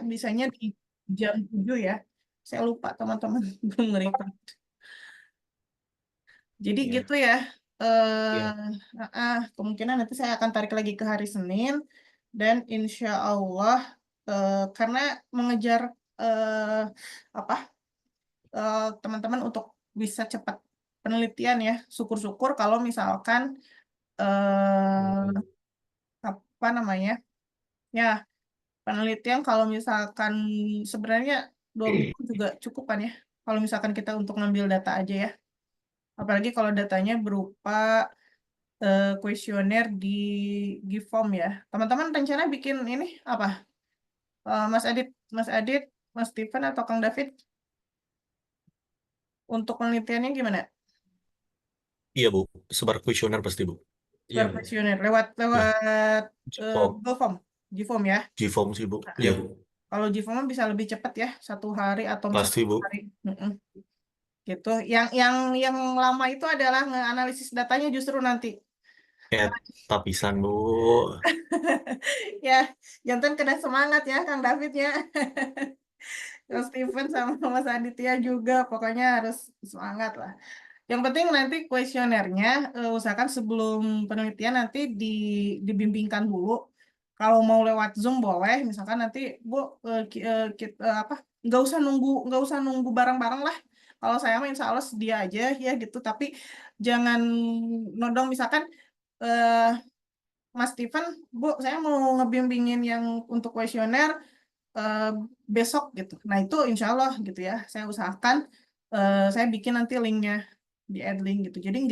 bisanya di jam 7 ya. Saya lupa teman-teman belum nge-record. Jadi Ya, gitu ya. ya. Kemungkinan nanti saya akan tarik lagi ke hari Senin dan insya Allah karena mengejar eh, apa teman-teman untuk bisa cepat penelitian ya. Syukur-syukur kalau misalkan Hmm. apa namanya ya penelitian kalau misalkan sebenarnya 2 minggu juga cukup kan ya. Kalau misalkan kita untuk ngambil data aja ya. Apalagi kalau datanya berupa kuesioner di Giveform ya. Teman-teman rencana bikin ini apa? Mas Adit, Mas Steven atau Kang David untuk penelitiannya gimana? Iya, Bu. Sebar kuesioner pasti, Bu. Iya, Sebar Bu. kuesioner lewat Ya. lewat G-Form. Giveform ya. G-Form sih, Bu. Nah, Iya, Bu. kalau Giveform bisa lebih cepat ya, 1 hari atau misalnya Pasti, 2 Bu. hari. Mm-mm. Gitu. Yang lama itu adalah nganalisis datanya justru nanti. Tapisan, Bu. Ya, jantan kena semangat ya Kang David ya. Terus Steven sama Mas Aditya juga, pokoknya harus semangat lah. Yang penting nanti kuesionernya usahakan sebelum penelitian nanti dibimbingkan dulu. Kalau mau lewat Zoom boleh, misalkan nanti Bu apa nggak usah nunggu bareng-bareng lah. Kalau saya mah insya Allah sedia aja ya gitu. Tapi jangan nodong misalkan eh, Mas Steven, Bu, saya mau ngebimbingin yang untuk kuesioner eh, besok gitu. Nah itu insya Allah gitu ya. Saya usahakan saya bikin nanti linknya di add link gitu. Jadi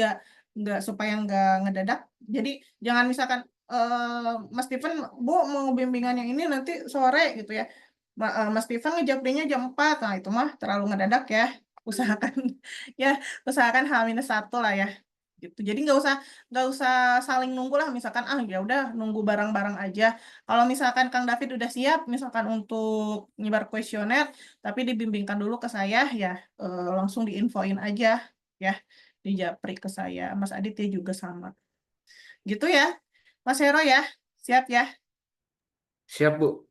nggak supaya nggak ngedadak. Jadi jangan misalkan Mas Steven, Bu mau bimbingan yang ini nanti sore gitu ya. Mas Steven ngejawabnya jam 4. Nah itu mah terlalu ngedadak ya. Usahakan ya usahakan H-1 lah ya. Gitu. Jadi nggak usah saling nunggu lah. Misalkan ya udah nunggu bareng-bareng aja. Kalau misalkan Kang David udah siap, misalkan untuk nyebar kuesioner, tapi dibimbingkan dulu ke saya, ya langsung diinfoin aja, ya, di japri ke saya. Mas Aditya juga sama. Gitu ya, Mas Hero ya, siap ya? Siap, Bu.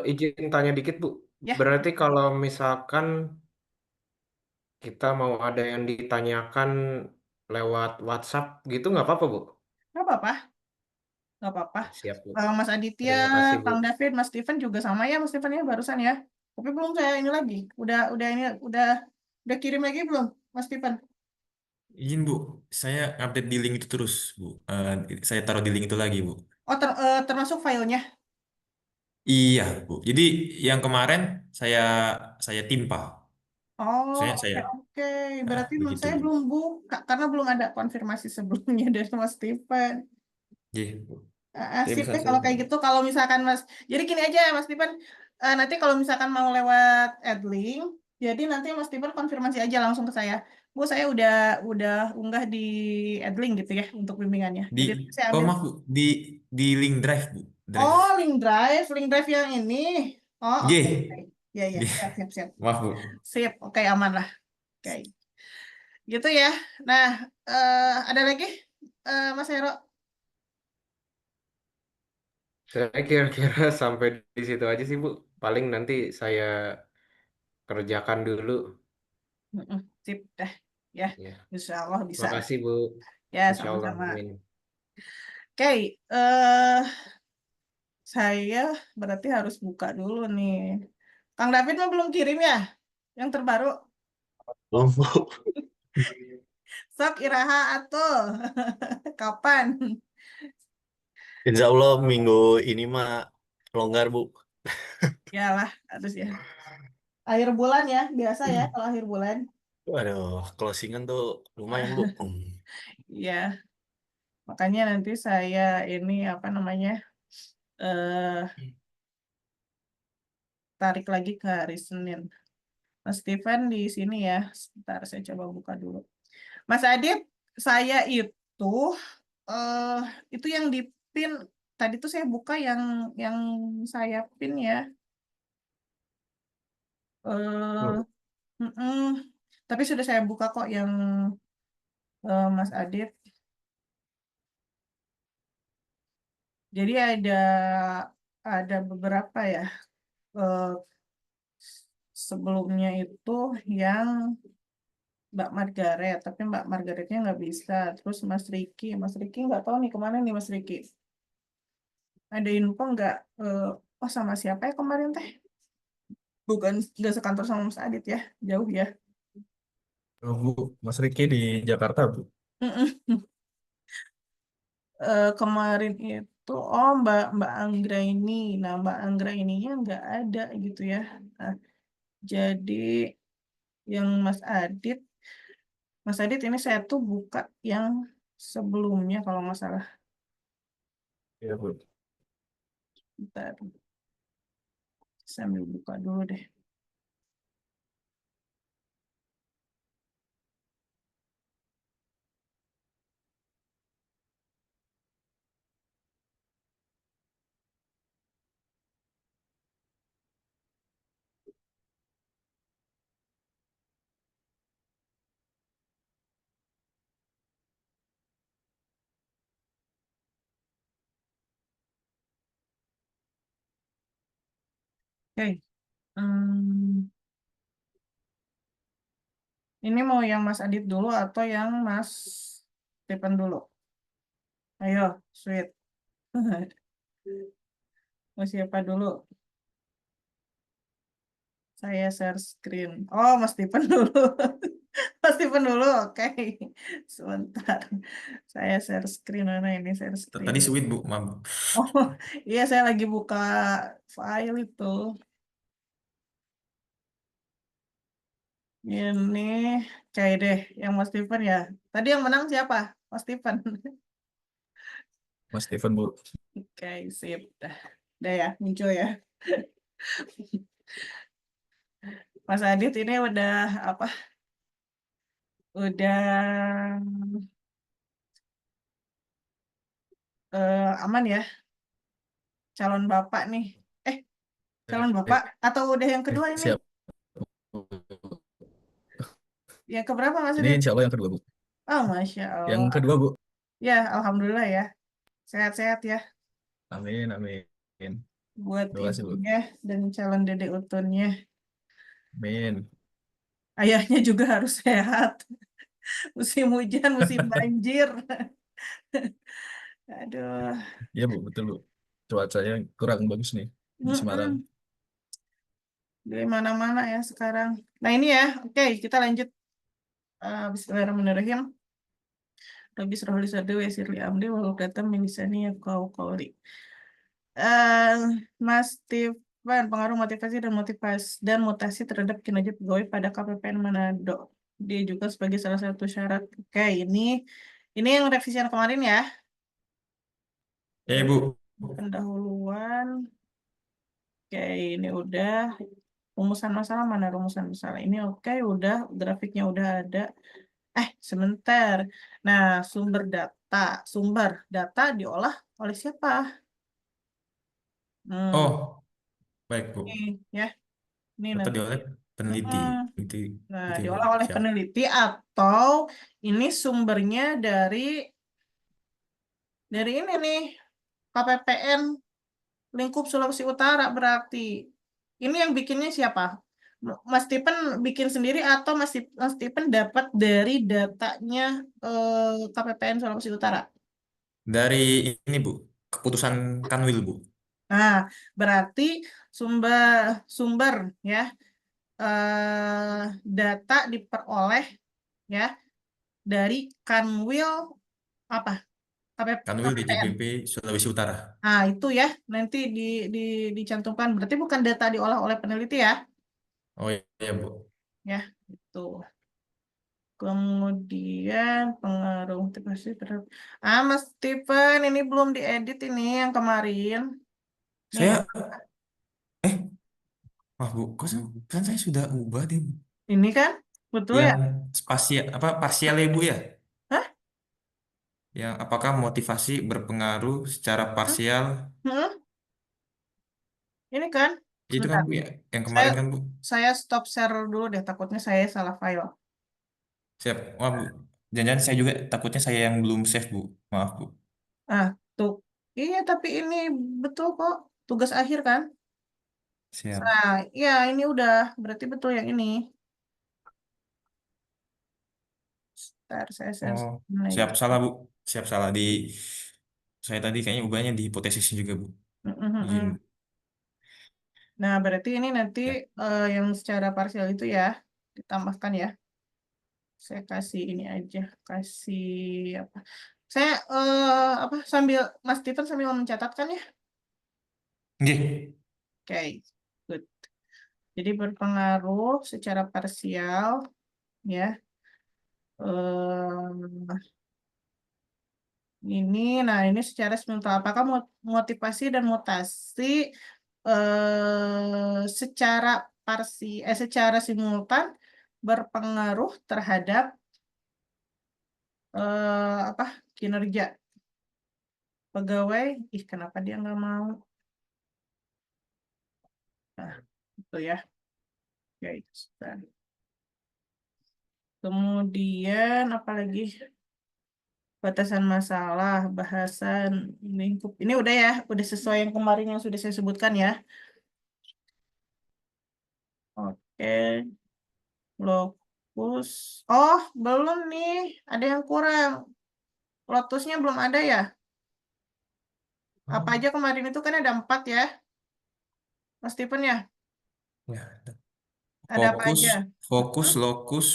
Izin tanya dikit, Bu. Ya, Berarti kalau misalkan kita mau ada yang ditanyakan lewat WhatsApp gitu nggak apa-apa, Bu? nggak apa-apa, nggak apa-apa. Siap, Bu. Mas Aditya, Terima kasih, Bu. Kang David, Mas Steven juga sama ya, Mas Steven ya barusan ya. Tapi belum saya ini lagi, udah kirim lagi belum, Mas Steven? Izin Bu, saya update di link itu terus Bu. Saya taruh di link itu lagi Bu. Oh, termasuk filenya. Iya Bu. Jadi yang kemarin saya saya timpa. Oh, Saya oke saya oke. Berarti begitu saya Bu. belum buka karena belum ada konfirmasi sebelumnya dari Mas Steven. Iya Bu. Saya Sip bisa deh saya kalau bisa. kayak gitu. Kalau misalkan Mas, jadi gini aja ya Mas Steven. Nanti kalau misalkan mau lewat Adlink, jadi nanti Mas Steven konfirmasi aja langsung ke saya. Bu, saya udah unggah di Adlink gitu ya untuk bimbingannya. Di Jadi nanti saya oh ambil. maaf Bu, di link drive Bu. Drive. Oh, link drive yang ini. Oh, oke. G. Ya ya, G. siap siap siap. Maaf Bu. Sip, oke aman lah. Oke. Gitu ya. Nah, ada lagi Mas Hero? Saya kira-kira sampai di situ aja sih, Bu. Paling nanti saya kerjakan dulu. Mm-mm, sip dah. Ya, Ya. insya Allah bisa. Makasih, Bu. Ya, Insya Allah. sama-sama. Amin. Oke, saya berarti harus buka dulu nih. Kang David mah belum kirim ya? Yang terbaru. Belum, Bu. Sok iraha atuh. Kapan? Insya Allah minggu ini mah longgar, Bu. Yalah, harus ya. Akhir bulan ya, biasa ya kalau akhir bulan. Waduh, closingan tuh lumayan, Bu. Ya, makanya nanti saya ini apa namanya? eh tarik lagi ke hari Senin. Mas Steven di sini ya. Sebentar saya coba buka dulu. Mas Adit, saya eh itu yang di pin tadi tuh saya buka yang saya pin ya. Hmm. Eh mm-mm. Tapi sudah saya buka kok yang Mas Adit. Jadi ada beberapa ya. eh, sebelumnya itu yang Mbak Margaret, tapi Mbak Margaretnya nggak bisa. Terus Mas Riki nggak tahu nih kemana nih Mas Riki. Ada info nggak? Oh sama siapa ya kemarin teh? Bukan nggak sekantor sama Mas Adit ya, jauh ya. Oh, Bu, Mas Riki di Jakarta, Bu. Mm-mm. Kemarin itu, oh Mbak Anggra ini, nah Mbak Anggra ininya nggak ada gitu ya. Nah, jadi yang Mas Adit ini saya tuh buka yang sebelumnya kalau nggak salah. Iya, Bu. Bentar, sambil buka dulu deh. Oke. Hmm, ini mau yang Mas Adit dulu atau yang Mas Stephen dulu? Ayo, sweet. Mau siapa dulu? Saya share screen. Oh, Mas Stephen dulu. Mas Stephen dulu, oke. Sebentar. Saya share screen. Mana ini share screen? Tadi sweet Bu, maaf. Bu. Oh, iya saya lagi buka file itu. Ini kayak deh, yang Mas Stephen ya. Tadi yang menang siapa? Mas Stephen. Mas Steven, Bu. Oke, sip. Dah ya, muncul ya. Mas Adit ini udah apa? Udah aman ya, calon bapak nih. Eh, calon bapak atau udah yang kedua ini? Siap. Yang keberapa Mas Ini Adit? insya Allah yang kedua, Bu. Oh, Masya Yang Allah. kedua, Bu. Ya, Alhamdulillah ya. Sehat-sehat ya. Amin, amin. Buat Terima kasih, Bu. ibunya dan calon dedek utunnya. Amin. Ayahnya juga harus sehat. Musim hujan, musim banjir. Aduh. Iya, Bu, betul, Bu. Cuacanya kurang bagus nih di Semarang. Mm-mm. Di mana-mana ya sekarang. Nah ini ya, oke kita lanjut. Bismillahirrahmanirrahim. Rabbi syrah li sadri wa yassir li amri wahlul 'uqdatam min lisani yafqahu qawli. Eh, Mas Tifan, pengaruh motivasi dan mutasi terhadap kinerja pegawai pada KPPN Manado. Dia juga sebagai salah satu syarat. Oke, ini yang revisian kemarin ya. Ya Jadi Bu, pendahuluan. Oke, ini udah rumusan masalah mana rumusan masalah ini oke udah grafiknya udah ada. Sebentar. Nah, sumber data diolah oleh siapa? Hmm, oh baik Bu. ini ya, ini Data nanti. diolah peneliti, Mm-mm. itu Nah, itu ya Bu. diolah oleh Siap. peneliti atau ini sumbernya dari ini nih KPPN lingkup Sulawesi Utara berarti. Ini yang bikinnya siapa? Mas Stephen bikin sendiri atau Mas Stephen dapat dari datanya KPPN Sulawesi Utara? Dari ini Bu, keputusan Kanwil Bu. Nah, berarti sumber sumber ya data diperoleh ya dari Kanwil apa Kanwil KPPN. DJPP Sulawesi Utara. Nah, itu ya nanti di, dicantumkan. Berarti bukan data diolah oleh peneliti ya. Oh iya Bu. Ya, itu. Kemudian pengaruh motivasi terhadap Mas Steven ini belum diedit ini yang kemarin. Nih ya, Saya Bu, kan saya sudah ubah deh Bu. ini kan betul ya? Yang spasial apa parsial ya Bu ya? Hah? Yang apakah motivasi berpengaruh secara Hah? parsial? Hmm? Ini kan? Itu kan Sebentar. Bu ya, yang Saya kemarin kan Bu. saya stop share dulu deh. Takutnya saya salah file. Siap. Wah Bu, jangan-jangan saya juga takutnya saya yang belum save Bu. Maaf Bu. Ah, tuh. Iya, tapi ini betul kok. Tugas akhir kan? Siap. Nah, ya ini udah, berarti betul yang ini. Ntar saya share Oh, lagi. siap salah Bu. Siap salah di saya tadi kayaknya ubahnya di hipotesisnya juga Bu. Izin. Nah, berarti ini nanti Ya. yang secara parsial itu ya, ditambahkan ya. Saya kasih ini aja, kasih apa? Saya apa sambil Mas Steven sambil mencatatkan ya. Nggih. Oke, good. Jadi berpengaruh secara parsial ya. Ini, nah ini secara simultan. Apakah motivasi dan mutasi secara simultan berpengaruh terhadap apa kinerja pegawai? Ih, kenapa dia nggak mau? Nah, itu ya. Oke, sebentar. Kemudian apalagi batasan masalah, bahasan lingkup. Ini udah ya, udah sesuai yang kemarin yang sudah saya sebutkan ya. Oke, lokus. Oh, belum nih. Ada yang kurang. Lotusnya belum ada ya? Apa aja kemarin itu kan ada 4 ya, Mas Steven ya? Ya. Ada apa Fokus, aja? fokus, Mm-mm, lokus,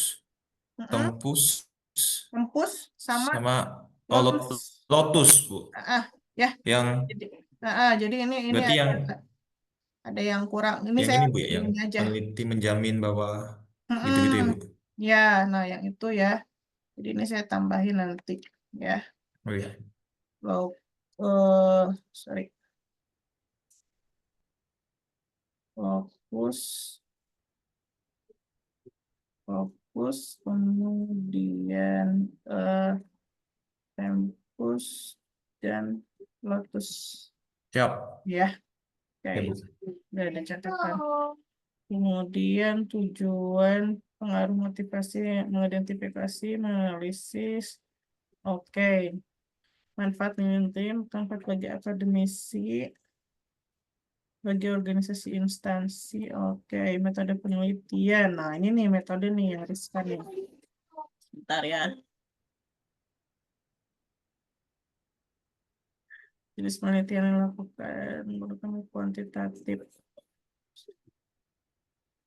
mm-mm. tempus, Tempus sama sama lotus. lotus Bu. Ya. Yang Jadi ini berarti ada yang kurang. Ini yang saya ini Bu ya, yang ini aja. peneliti menjamin bahwa gitu-gitu ya Bu. Mm-mm. Ya, nah yang itu ya. Jadi ini saya tambahin nanti ya. Oh iya. Lo, sorry, fokus, kemudian tempus dan lotus Siap. ya. Ya Oke, Bu. udah ada catatan. Kemudian tujuan, pengaruh motivasi, mengidentifikasi, menganalisis. Oke, manfaat tim, manfaat bagi akademisi, bagi organisasi instansi. Oke, metode penelitian. Nah, ini nih metode nih yang riskan nih. Bentar ya. Jenis penelitian yang dilakukan menggunakan kuantitatif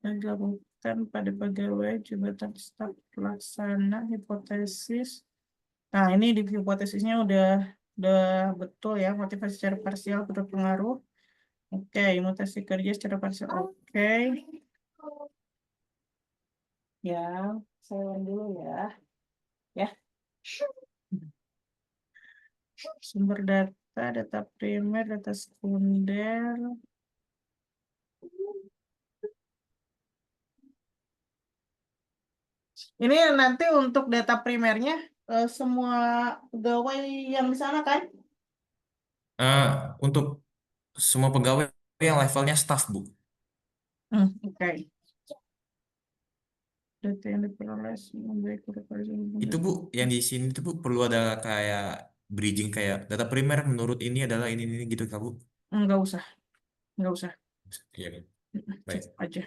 yang dilakukan pada pegawai jabatan staf pelaksana hipotesis. Nah, ini di hipotesisnya udah betul ya, motivasi secara parsial berpengaruh. Oke, mutasi kerja secara parsial. Oke. Ya, saya ulang dulu ya. Ya. Sumber data, data primer, data sekunder. Ini nanti untuk data primernya semua pegawai yang di sana kan? Untuk semua pegawai yang levelnya staff Bu. Oke. Data yang diperoleh memberi Itu Bu, yang di sini tuh Bu perlu ada kayak bridging kayak data primer menurut ini adalah ini gitu Kak Bu. Enggak usah, enggak usah. Iya kan? Baik. Cukup aja.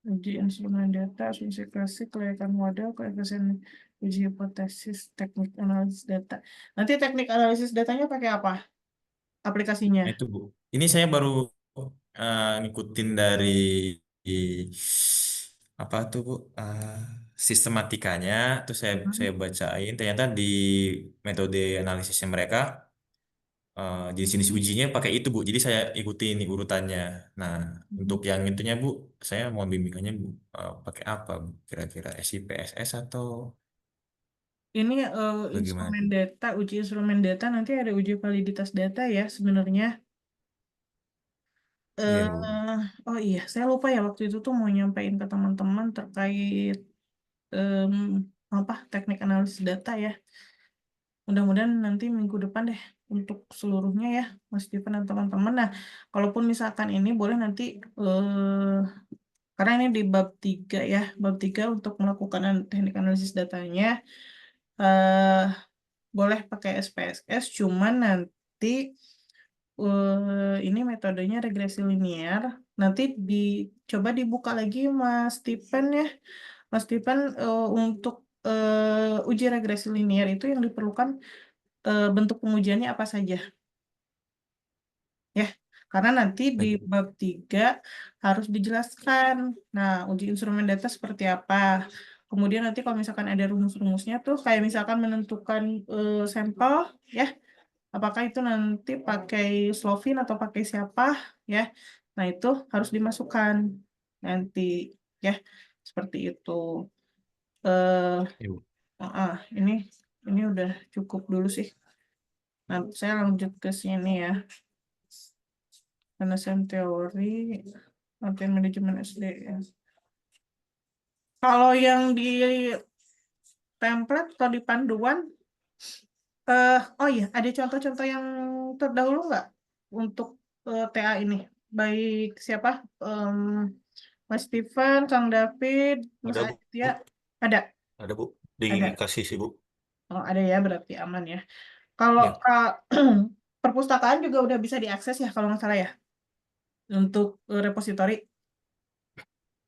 Uji instrumen data, asumsi klasik, kelayakan model, koefisien uji hipotesis, teknik analisis data. Nanti teknik analisis datanya pakai apa? Aplikasinya. Nah, itu Bu. Ini saya baru ngikutin dari apa tuh Bu? Sistematikanya, terus saya bacain. Ternyata di metode analisisnya mereka jenis-jenis ujinya pakai itu Bu. Jadi saya ikutin nih urutannya. Nah, untuk yang intinya Bu, saya mau bimbingannya Bu pakai apa Bu? Kira-kira SIPSS atau Ini bagaimana? instrumen data, uji instrumen data nanti ada uji validitas data ya sebenarnya. Iya Eh, Bu. oh iya, saya lupa ya waktu itu tuh mau nyampein ke teman-teman terkait em, apa teknik analisis data ya. Mudah-mudahan nanti minggu depan deh untuk seluruhnya ya, Mas Steven dan teman-teman. Nah, kalaupun misalkan ini boleh nanti Karena ini di bab 3 ya. Bab 3 untuk melakukan teknik analisis datanya eh boleh pakai SPSS, cuman nanti ini metodenya regresi linear. Nanti coba dibuka lagi Mas Stephen ya. Mas Stephen, untuk uji regresi linear itu yang diperlukan bentuk pengujiannya apa saja ya. Karena nanti di Baik. bab 3 harus dijelaskan. Nah, uji instrumen data seperti apa. Kemudian nanti kalau misalkan ada rumus-rumusnya tuh kayak misalkan menentukan sampel ya. Apakah itu nanti pakai Slovin atau pakai siapa ya. Nah, itu harus dimasukkan nanti ya. Seperti itu. Eh Iya, Bu. ini udah cukup dulu sih. Nah, saya lanjut ke sini ya. Penyelesaian teori, latihan manajemen SDM. Kalau yang di template atau di panduan, oh iya, ada contoh-contoh yang terdahulu nggak untuk TA ini? Baik siapa? Mas Steven, Kang David, Mas Ada, Bu. Aditya, ada, Ada, Bu. ada. Dikasih sih, Bu. Oh, ada ya, berarti aman ya. Kalau Ya. perpustakaan juga udah bisa diakses ya, kalau nggak salah ya, untuk repositori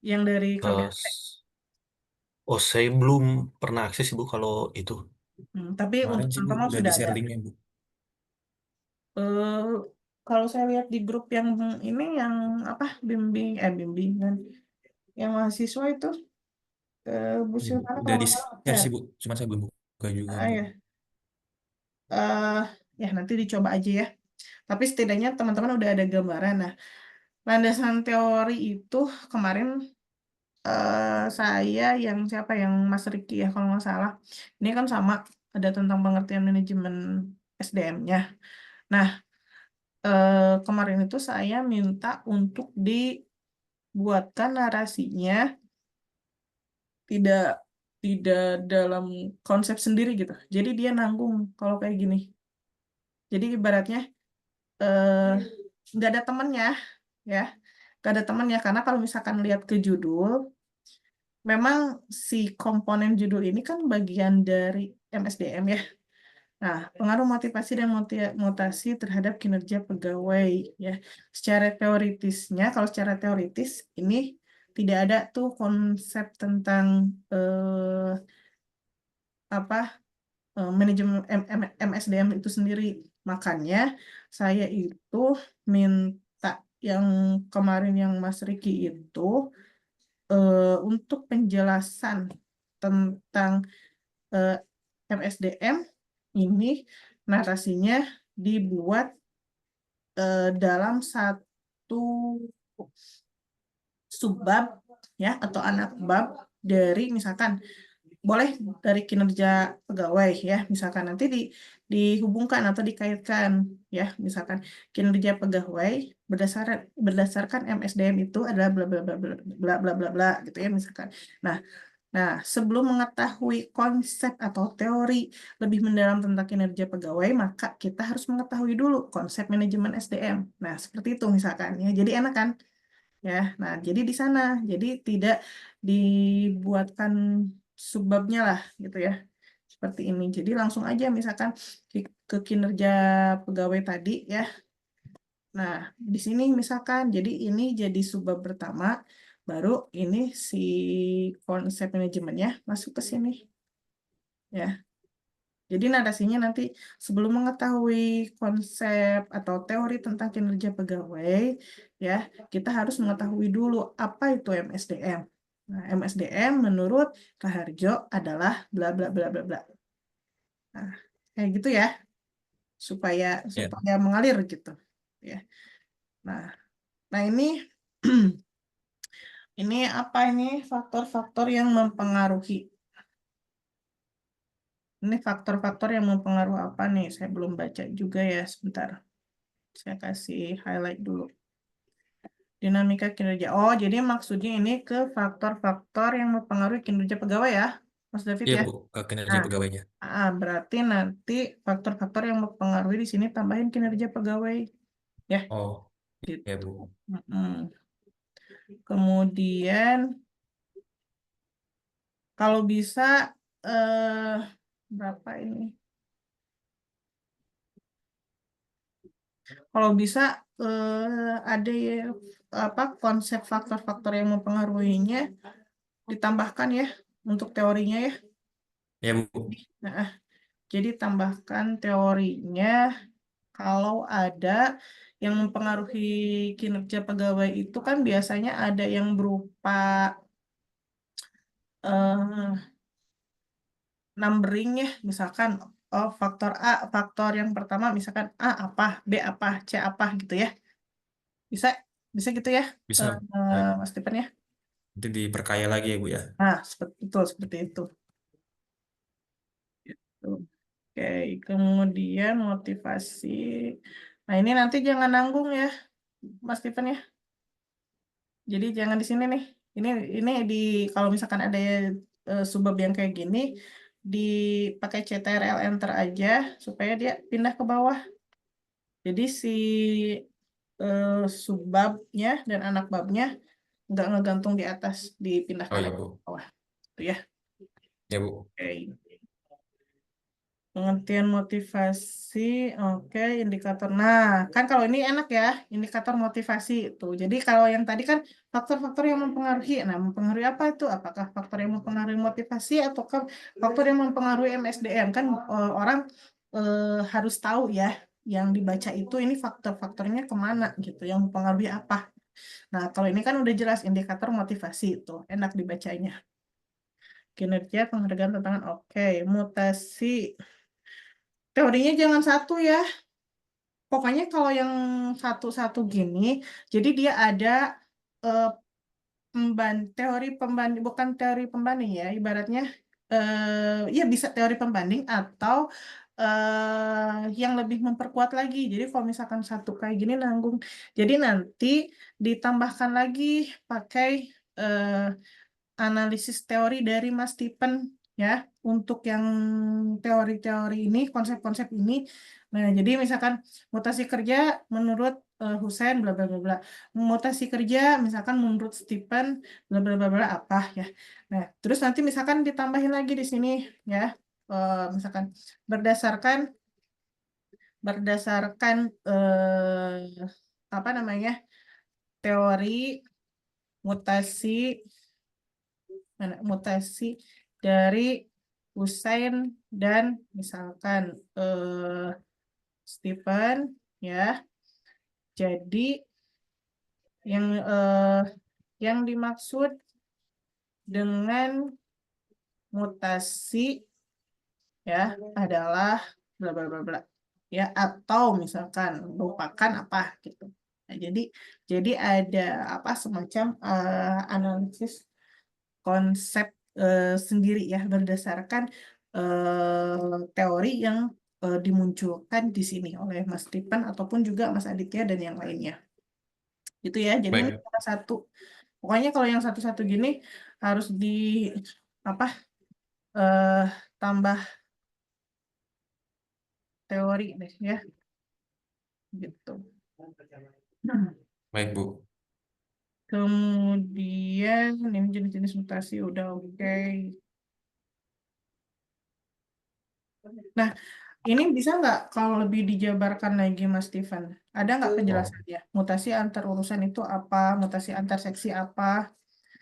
yang dari Eh, KBRT. oh, saya belum pernah akses, Bu, kalau itu. Tapi Kemarin untuk sih Bu teman-teman udah sudah ada. di-share linknya Bu. Eh, Kalau saya lihat di grup yang ini yang apa bimbingan yang mahasiswa itu Bu Ya, Bu. Silvana Udah kalau nggsalah di-share share. sih Bu, cuma saya belum buka juga Bu. Ya. Ya nanti dicoba aja ya. Tapi setidaknya teman-teman udah ada gambaran. Nah, landasan teori itu kemarin saya yang siapa yang Mas Riki ya kalau nggak salah. Ini kan sama ada tentang pengertian manajemen SDM-nya. Nah, kemarin itu saya minta untuk dibuatkan narasinya tidak tidak dalam konsep sendiri gitu. Jadi dia nanggung kalau kayak gini. Jadi ibaratnya eh, nggak ada temennya ya, nggak ada temennya karena kalau misalkan lihat ke judul, memang si komponen judul ini kan bagian dari MSDM ya. Nah, pengaruh motivasi dan mutasi terhadap kinerja pegawai ya. Secara teoritisnya, kalau secara teoritis ini tidak ada tuh konsep tentang apa manajemen MSDM itu sendiri. Makanya saya itu minta yang kemarin yang Mas Riki itu untuk penjelasan tentang eh, MSDM ini narasinya dibuat dalam satu subbab ya atau anak bab dari misalkan boleh dari kinerja pegawai ya misalkan nanti dihubungkan atau dikaitkan ya misalkan kinerja pegawai berdasarkan MSDM itu adalah bla bla bla bla bla bla bla bla gitu ya misalkan. Nah, sebelum mengetahui konsep atau teori lebih mendalam tentang kinerja pegawai, maka kita harus mengetahui dulu konsep manajemen SDM. Nah, seperti itu misalkan ya. Jadi enak kan? Ya. Nah, jadi di sana. Jadi tidak dibuatkan subbabnya lah gitu ya. Seperti ini. Jadi langsung aja misalkan ke kinerja pegawai tadi ya. Nah, di sini misalkan jadi ini jadi subbab pertama, baru ini si konsep manajemennya masuk ke sini ya. Jadi narasinya nanti sebelum mengetahui konsep atau teori tentang kinerja pegawai, ya kita harus mengetahui dulu apa itu MSDM. Nah, MSDM menurut Raharjo adalah bla bla bla bla bla. Nah, kayak gitu ya, supaya Ya. supaya mengalir gitu, ya. Nah, nah ini apa ini faktor-faktor yang mempengaruhi. Ini faktor-faktor yang mempengaruhi apa nih? Saya belum baca juga ya, sebentar. Saya kasih highlight dulu. Dinamika kinerja. Oh, jadi maksudnya ini ke faktor-faktor yang mempengaruhi kinerja pegawai ya, Mas David Iya ya. Bu, ke kinerja Nah, pegawainya. berarti nanti faktor-faktor yang mempengaruhi di sini tambahin kinerja pegawai ya. Oh, Gitu. ya Bu. Mm-mm. Kemudian kalau bisa berapa ini? Kalau bisa ada ya apa konsep faktor-faktor yang mempengaruhinya ditambahkan ya untuk teorinya ya. Ya, Bu. Nah, jadi tambahkan teorinya kalau ada yang mempengaruhi kinerja pegawai itu kan biasanya ada yang berupa eh, numbering ya, misalkan faktor A, faktor yang pertama misalkan A apa, B apa, C apa gitu ya. Bisa bisa gitu ya, Bisa. Nah, Mas Stephen ya. itu diperkaya lagi ya, Bu ya. Nah, betul seperti itu. Tuh. Oke, kemudian motivasi. Nah, ini nanti jangan nanggung ya, Mas Stephen ya. Jadi jangan di sini nih. Ini di kalau misalkan ada subbab yang kayak gini dipakai CTRL enter aja supaya dia pindah ke bawah. Jadi si subbabnya dan anak babnya nggak ngegantung di atas, dipindahkan Oh ya, aja Bu. ke bawah. Itu ya. Ya, Bu. Oke. Pengertian motivasi, oke, indikator. Nah, kan kalau ini enak ya, indikator motivasi itu. Jadi kalau yang tadi kan faktor-faktor yang mempengaruhi. Nah, mempengaruhi apa itu? Apakah faktor yang mempengaruhi motivasi ataukah faktor yang mempengaruhi MSDM? Kan orang harus tahu ya, yang dibaca itu ini faktor-faktornya kemana gitu, yang mempengaruhi apa. Nah, kalau ini kan udah jelas indikator motivasi itu, enak dibacanya. Kinerja, penghargaan, tantangan, oke. Mutasi. Teorinya jangan satu ya. Pokoknya kalau yang satu-satu gini, jadi dia ada eh, teori pembanding, bukan teori pembanding ya, ibaratnya ya bisa teori pembanding atau yang lebih memperkuat lagi. Jadi kalau misalkan satu kayak gini nanggung, jadi nanti ditambahkan lagi pakai eh, analisis teori dari Mas Stephen ya untuk yang teori-teori ini, konsep-konsep ini. Nah, jadi misalkan mutasi kerja menurut Hussein bla bla bla bla. Mutasi kerja misalkan menurut Stephen bla bla bla bla apa ya. Nah, terus nanti misalkan ditambahin lagi di sini ya. Misalkan berdasarkan berdasarkan apa namanya? Teori mutasi mutasi dari Hussein dan misalkan Stephen ya. Jadi yang dimaksud dengan mutasi ya adalah bla bla bla bla ya atau misalkan merupakan apa gitu. Nah, jadi ada apa semacam analisis konsep sendiri ya berdasarkan teori yang dimunculkan di sini oleh Mas Stephen ataupun juga Mas Aditya dan yang lainnya. Itu ya. Jadi ini Baik. cuma satu. Pokoknya kalau yang satu-satu gini harus di apa eh, tambah teori deh ya. Gitu. Baik, Bu. Kemudian ini jenis-jenis mutasi udah oke. Nah, ini bisa nggak kalau lebih dijabarkan lagi, Mas Steven? Ada nggak penjelasannya? Mutasi antar urusan itu apa? Mutasi antar seksi apa?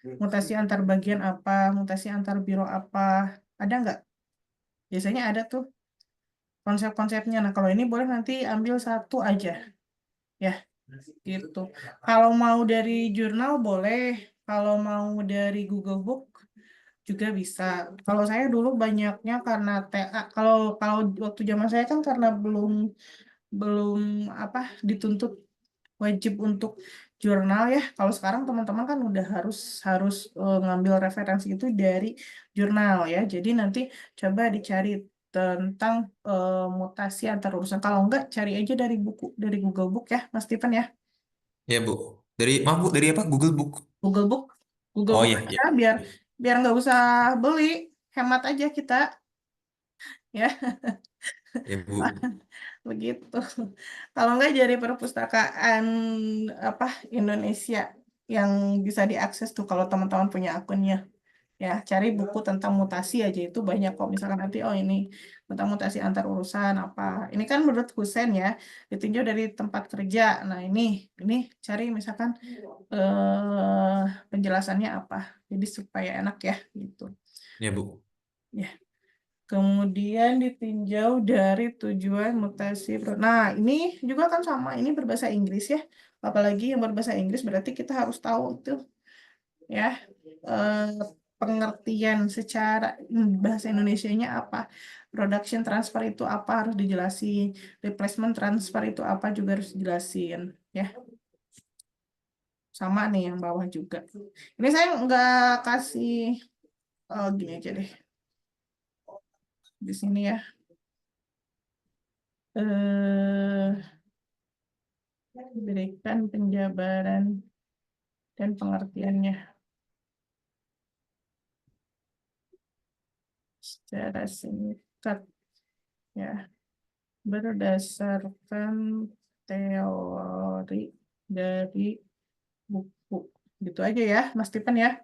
Mutasi antar bagian apa? Mutasi antar biro apa? Ada nggak? Biasanya ada tuh konsep-konsepnya. Nah, kalau ini boleh nanti ambil satu aja, ya, gitu. Kalau mau dari jurnal boleh. Kalau mau dari Google Book juga bisa. Kalau saya dulu banyaknya karena TA. Kalau kalau waktu zaman saya kan karena belum belum apa dituntut wajib untuk jurnal ya. Kalau sekarang teman-teman kan udah harus harus ngambil referensi itu dari jurnal ya. Jadi nanti coba dicari tentang mutasi antar urusan. Kalau enggak cari aja dari buku dari Google Book ya, Mas Steven ya. Ya, Bu. Maaf, Bu, dari apa? Google Book. Google Book Google Oh Book iya, aja iya. biar biar nggak usah beli, hemat aja kita ya. Ya, Bu. Begitu. Kalau nggak dari perpustakaan apa Indonesia yang bisa diakses tuh kalau teman-teman punya akunnya. Ya, cari buku tentang mutasi aja itu banyak kok. Misalkan nanti, oh ini tentang mutasi antar urusan apa. Ini kan menurut Husen ya, ditinjau dari tempat kerja. Nah ini cari misalkan penjelasannya apa. Jadi supaya enak ya, gitu. Ya, Bu. Ya. Kemudian ditinjau dari tujuan mutasi. Nah, ini juga kan sama, ini berbahasa Inggris ya. Apalagi yang berbahasa Inggris berarti kita harus tahu itu ya pengertian secara bahasa Indonesianya apa. Production transfer itu apa harus dijelasin. Replacement transfer itu apa juga harus dijelasin ya. Sama nih yang bawah juga. Ini saya nggak kasih gini aja deh. Di sini ya. Berikan penjabaran dan pengertiannya secara singkat ya berdasarkan teori dari buku gitu aja ya Mas Tipen ya.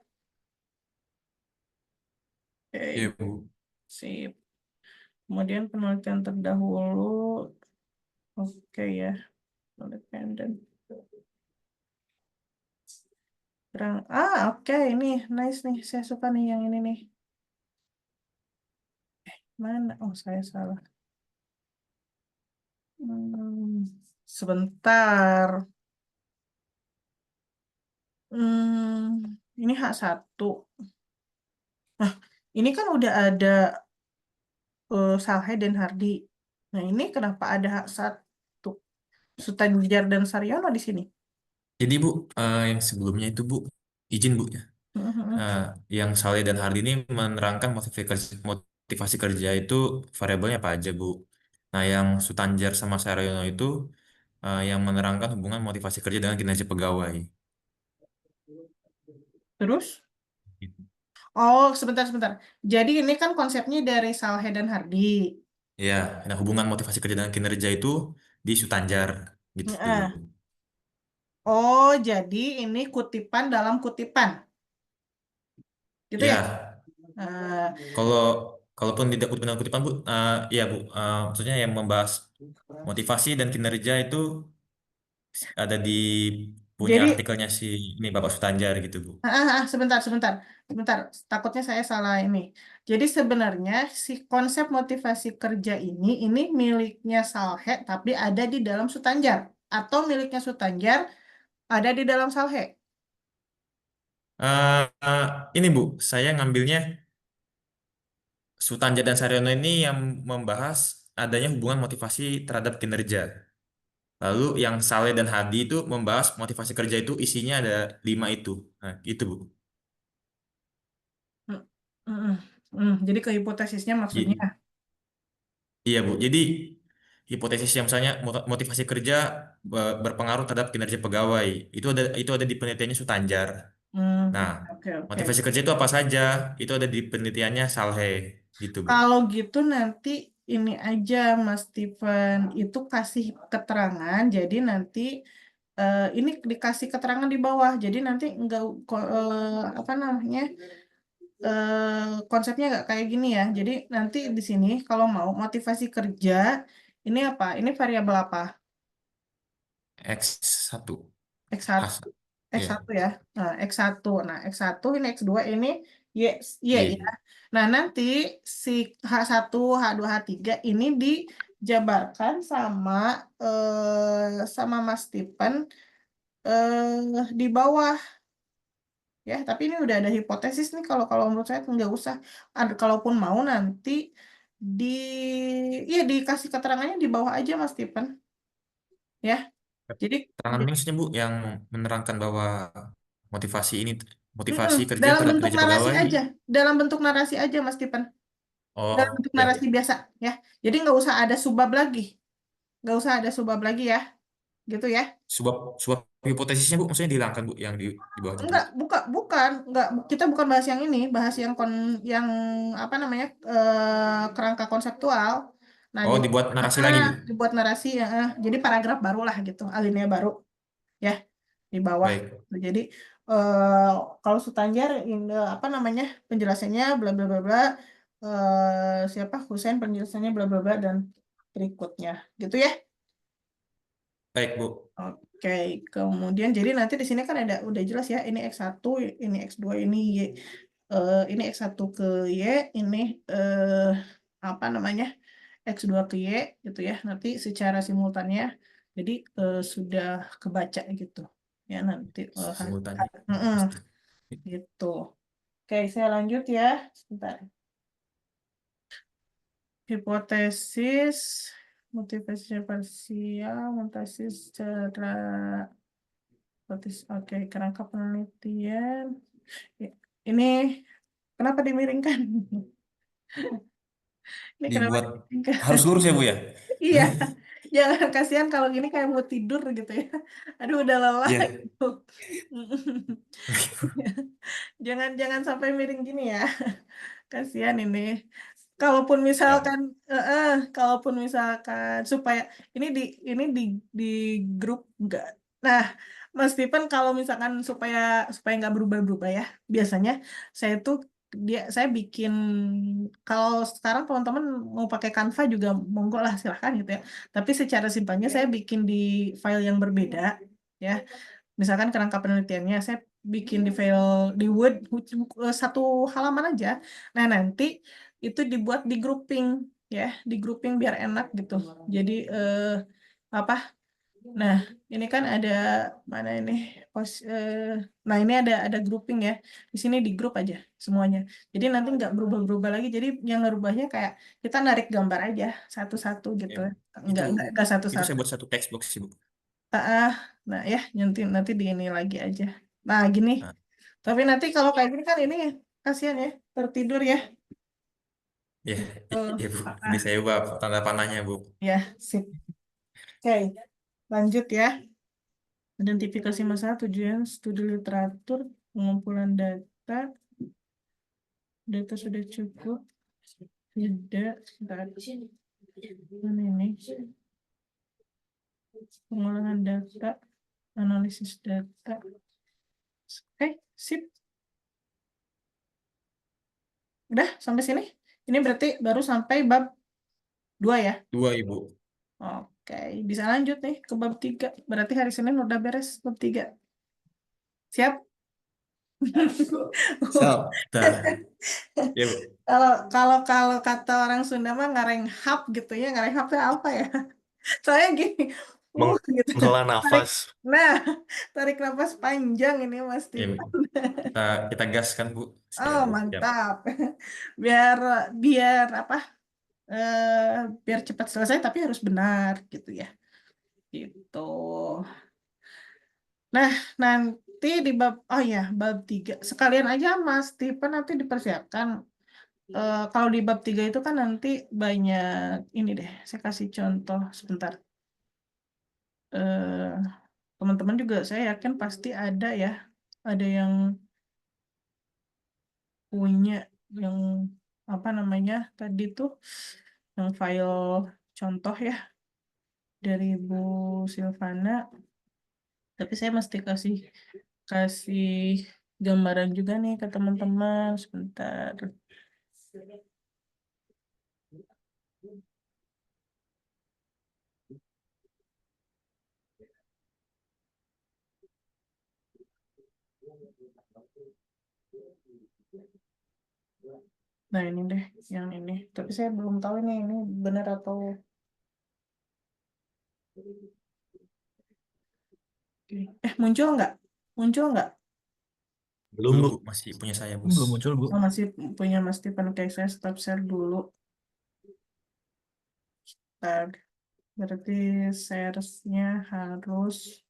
Iya, Oke, Bu. sip. Kemudian penelitian terdahulu, oke ya, independen. Oke, ini nice nih, saya suka nih yang ini nih. Mana? Oh, saya salah. Sebentar. Ini H1. Nah, ini kan udah ada Salhe dan Hardi. Nah, ini kenapa ada H1? Sutanjar dan Saryono di sini. Jadi, Bu, yang sebelumnya itu, Bu, izin, Bu, ya. Mhm. Yang Saleh dan Hardi ini menerangkan motivasi kerja itu variabelnya apa aja, Bu. Nah, yang Sutanjar sama Saryono itu yang menerangkan hubungan motivasi kerja dengan kinerja pegawai. Terus? Oh, sebentar. Jadi ini kan konsepnya dari Salhe dan Hardi. Ya, nah hubungan motivasi kerja dengan kinerja itu di Sutanjar, gitu. Heeh. Oh, jadi ini kutipan dalam kutipan. Gitu ya? Ya, Eh, kalau kalaupun tidak kutipan Bu, ya Bu, maksudnya yang membahas motivasi dan kinerja itu ada di punya jadi artikelnya si ini Bapak Sutanjar gitu, Bu. sebentar. Takutnya saya salah ini. Jadi sebenarnya si konsep motivasi kerja ini miliknya Salhe tapi ada di dalam Sutanjar atau miliknya Sutanjar ada di dalam Salhe. Ini Bu, saya ngambilnya Sutanjar dan Saryono ini yang membahas adanya hubungan motivasi terhadap kinerja. Lalu yang Saleh dan Hadi itu membahas motivasi kerja itu isinya ada 5 itu. Nah, itu Bu. Hmm, hmm, Jadi ke hipotesisnya maksudnya. I- Iya Bu. Jadi hipotesis yang misalnya motivasi kerja berpengaruh terhadap kinerja pegawai. Itu ada di penelitiannya Sutanjar. Nah, Oke. motivasi kerja itu apa saja? Itu ada di penelitiannya Saleh gitu Bu. Kalau gitu nanti ini aja Mas Steven itu kasih keterangan. Jadi nanti ini dikasih keterangan di bawah. Jadi nanti enggak apa namanya konsepnya nggak kayak gini ya. Jadi nanti di sini kalau mau motivasi kerja ini apa? Ini variabel apa? X1. X1. H1. Iya. X1 ya. Nah, X1. Nah, X1 ini X2 ini Y, Y ya. Iya. Nah, nanti si H1, H2, H3 ini dijabarkan sama Mas Stephen di bawah ya. Tapi ini udah ada hipotesis nih kalau kalau menurut saya nggak usah. Kalaupun mau nanti di ya dikasih keterangannya di bawah aja Mas Stephen ya. Jadi Keterangan ini maksudnya Bu yang menerangkan bahwa motivasi ini mm-mm, motivasi kerja dalam terhadap bentuk kinerja narasi pegawai. aja, dalam bentuk narasi aja Mas Stephen. Dalam Oh bentuk narasi ya, biasa ya. Jadi nggak usah ada subbab lagi. Nggak usah ada subbab lagi ya. Gitu ya. sebuah sebuah hipotesisnya Bu maksudnya dihilangkan Bu yang di bawahnya Bu. Bukan. Nggak, kita bukan bahas yang ini. Bahas yang apa namanya, kerangka konseptual. Nah, Oh jadi, dibuat narasi lagi Bu. dibuat narasi, jadi paragraf baru lah gitu. Alinea baru ya. Di bawah. Baik. Jadi, kalau Sutanjar ini apa namanya penjelasannya bla bla bla bla, siapa Husain penjelasannya bla bla bla dan berikutnya gitu ya. Baik, Bu. Oke, kemudian jadi nanti di sini kan ada udah jelas ya, ini X1, ini X2, ini Y. Ini X1 ke Y, ini apa namanya? X2 ke Y gitu ya. Nanti secara simultannya jadi sudah kebaca gitu. Ya nanti Simultannya. mm-mm, gitu. Oke, saya lanjut ya. Sebentar. Hipotesis, motivasi parsial, motivasi secara oke, kerangka penelitian. Ini kenapa dimiringkan? Ini kenapa Dibuat dimiringkan? harus lurus ya, Bu ya? Iya, jangan kasihan kalau gini kayak mau tidur gitu ya. Aduh, udah lelah Iya. gitu. Jangan jangan sampai miring gini ya. Kasihan ini. Kalaupun Ya. misalkan, kalaupun misalkan supaya ini di grup enggak. Nah, Mas Stephen kalau misalkan supaya supaya nggak berubah-berubah ya, biasanya saya bikin kalau sekarang teman-teman mau pakai Canva juga monggo lah silahkan gitu ya. Tapi secara simpelnya saya bikin di file yang berbeda ya. Misalkan kerangka penelitiannya saya bikin di file di Word satu halaman aja. Nah, nanti itu dibuat di grouping ya, di grouping biar enak gitu. Jadi apa? Nah, ini kan ada mana ini nah ini ada grouping ya. Di sini di grup aja semuanya. Jadi nanti nggak berubah-berubah lagi. Jadi yang ngerubahnya kayak kita narik gambar aja satu-satu gitu. Ya. Nggak Itu saya satu-satu. buat satu textbox sih, Bu. Ah, nah ya nanti di ini lagi aja. Nah gini. Nah, Tapi nanti kalau kayak gini kan ini kasihan ya tertidur ya. ya, Oh, ya, Bu. Ini saya ubah tanda panahnya, Bu. ya sip. Oke, lanjut ya. Identifikasi masalah tujuan studi literatur, pengumpulan data, data sudah cukup, tidak, mana ini, pengolahan data, analisis data. Oke, sip. Udah sampai sini. Ini berarti baru sampai bab 2 ya. 2, Ibu. Oke, bisa lanjut nih ke bab 3. Berarti hari Senin udah beres bab 3. Siap? Siap. Nah, ya, Bu. Kalau kata orang Sunda mah ngareng hap gitu ya. Ngareng hap itu apa ya? Soalnya gini, gitu. Menghela Tarik, nafas. nah, tarik nafas panjang ini Mas Ya, Bu. Tipan. Kita gaskan, Bu. Oh, Siap. Siap. mantap. Biar biar apa? Biar cepat selesai tapi harus benar gitu ya. Gitu. Nah, nanti di bab 3 sekalian aja Mas Tipan nanti dipersiapkan. Kalau di bab 3 itu kan nanti banyak ini deh, saya kasih contoh sebentar. Eh, Teman-teman juga saya yakin pasti ada yang punya yang apa namanya tadi tuh yang file contoh ya dari Bu Silvana. Tapi saya mesti kasih kasih gambaran juga nih ke teman-teman sebentar. Nah ini deh yang ini. Tapi saya belum tahu ini benar atau muncul nggak? Muncul nggak? Belum, Belum, Bu. Bu. Masih punya saya, Belum Bos. muncul, Bu. Oh, masih punya Mas Stephen. Oke, saya stop share dulu. Ntar. Berarti share-nya harus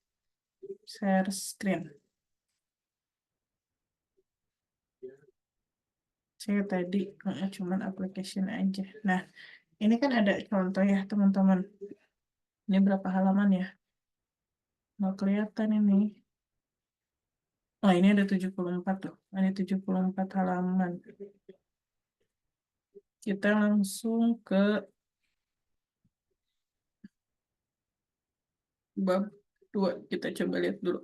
share screen. Saya tadi cuman application aja. Nah, ini kan ada contoh ya teman-teman. Ini berapa halaman ya? Nggak kelihatan ini. Oh, ini ada 74 tuh. Ada 74 halaman. Kita langsung ke bab 2. Kita coba lihat dulu.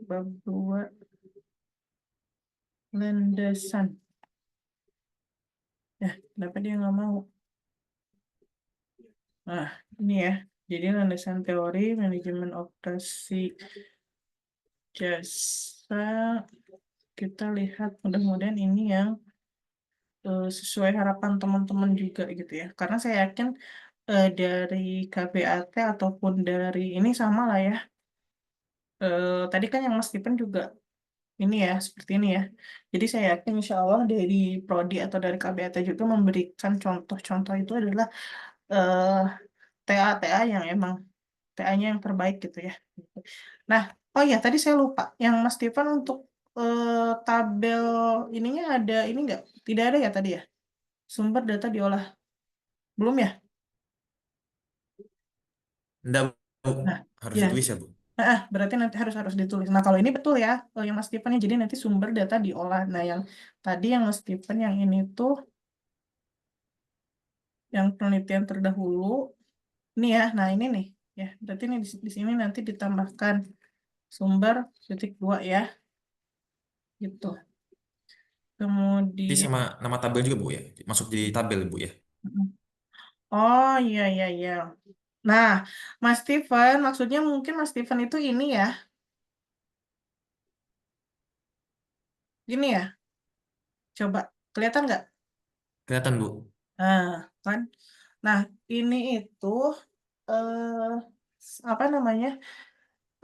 Bab 2 landasan. Kenapa dia nggak mau? Nah, ini ya. Jadi landasan teori manajemen operasi jasa. Kita lihat mudah-mudahan ini yang sesuai harapan teman-teman juga gitu ya. Karena saya yakin dari KBAT ataupun dari ini sama lah ya. Tadi kan yang Mas Stephen juga ini ya, seperti ini ya. Jadi saya yakin insya Allah dari Prodi atau dari KBAT juga memberikan contoh-contoh itu adalah eh, TA-TA yang emang TA-nya yang terbaik gitu ya. Nah, oh ya tadi saya lupa. Yang Mas Stephen untuk tabel ininya ada ini nggak? Tidak ada ya tadi ya? Sumber data diolah. Belum ya? Enggak, Bu. Nah, Harus ya. ditulis ya, Bu. Berarti nanti harus ditulis. Nah, kalau ini betul ya, yang Mas Stephen jadi nanti sumber data diolah. Nah, yang tadi yang Mas Stephen yang ini tuh yang penelitian terdahulu. Ini ya. Nah, ini nih. Ya, berarti ini di sini nanti ditambahkan sumber titik 2 ya. Gitu. Nanti Kemudian sama nama tabel juga, Bu ya. Masuk di tabel, Bu ya. oh iya. Nah, Mas Stephen, maksudnya mungkin Mas Stephen itu ini ya. Gini ya. Coba kelihatan nggak? Kelihatan, Bu. Nah, kan. Nah, ini itu eh apa namanya?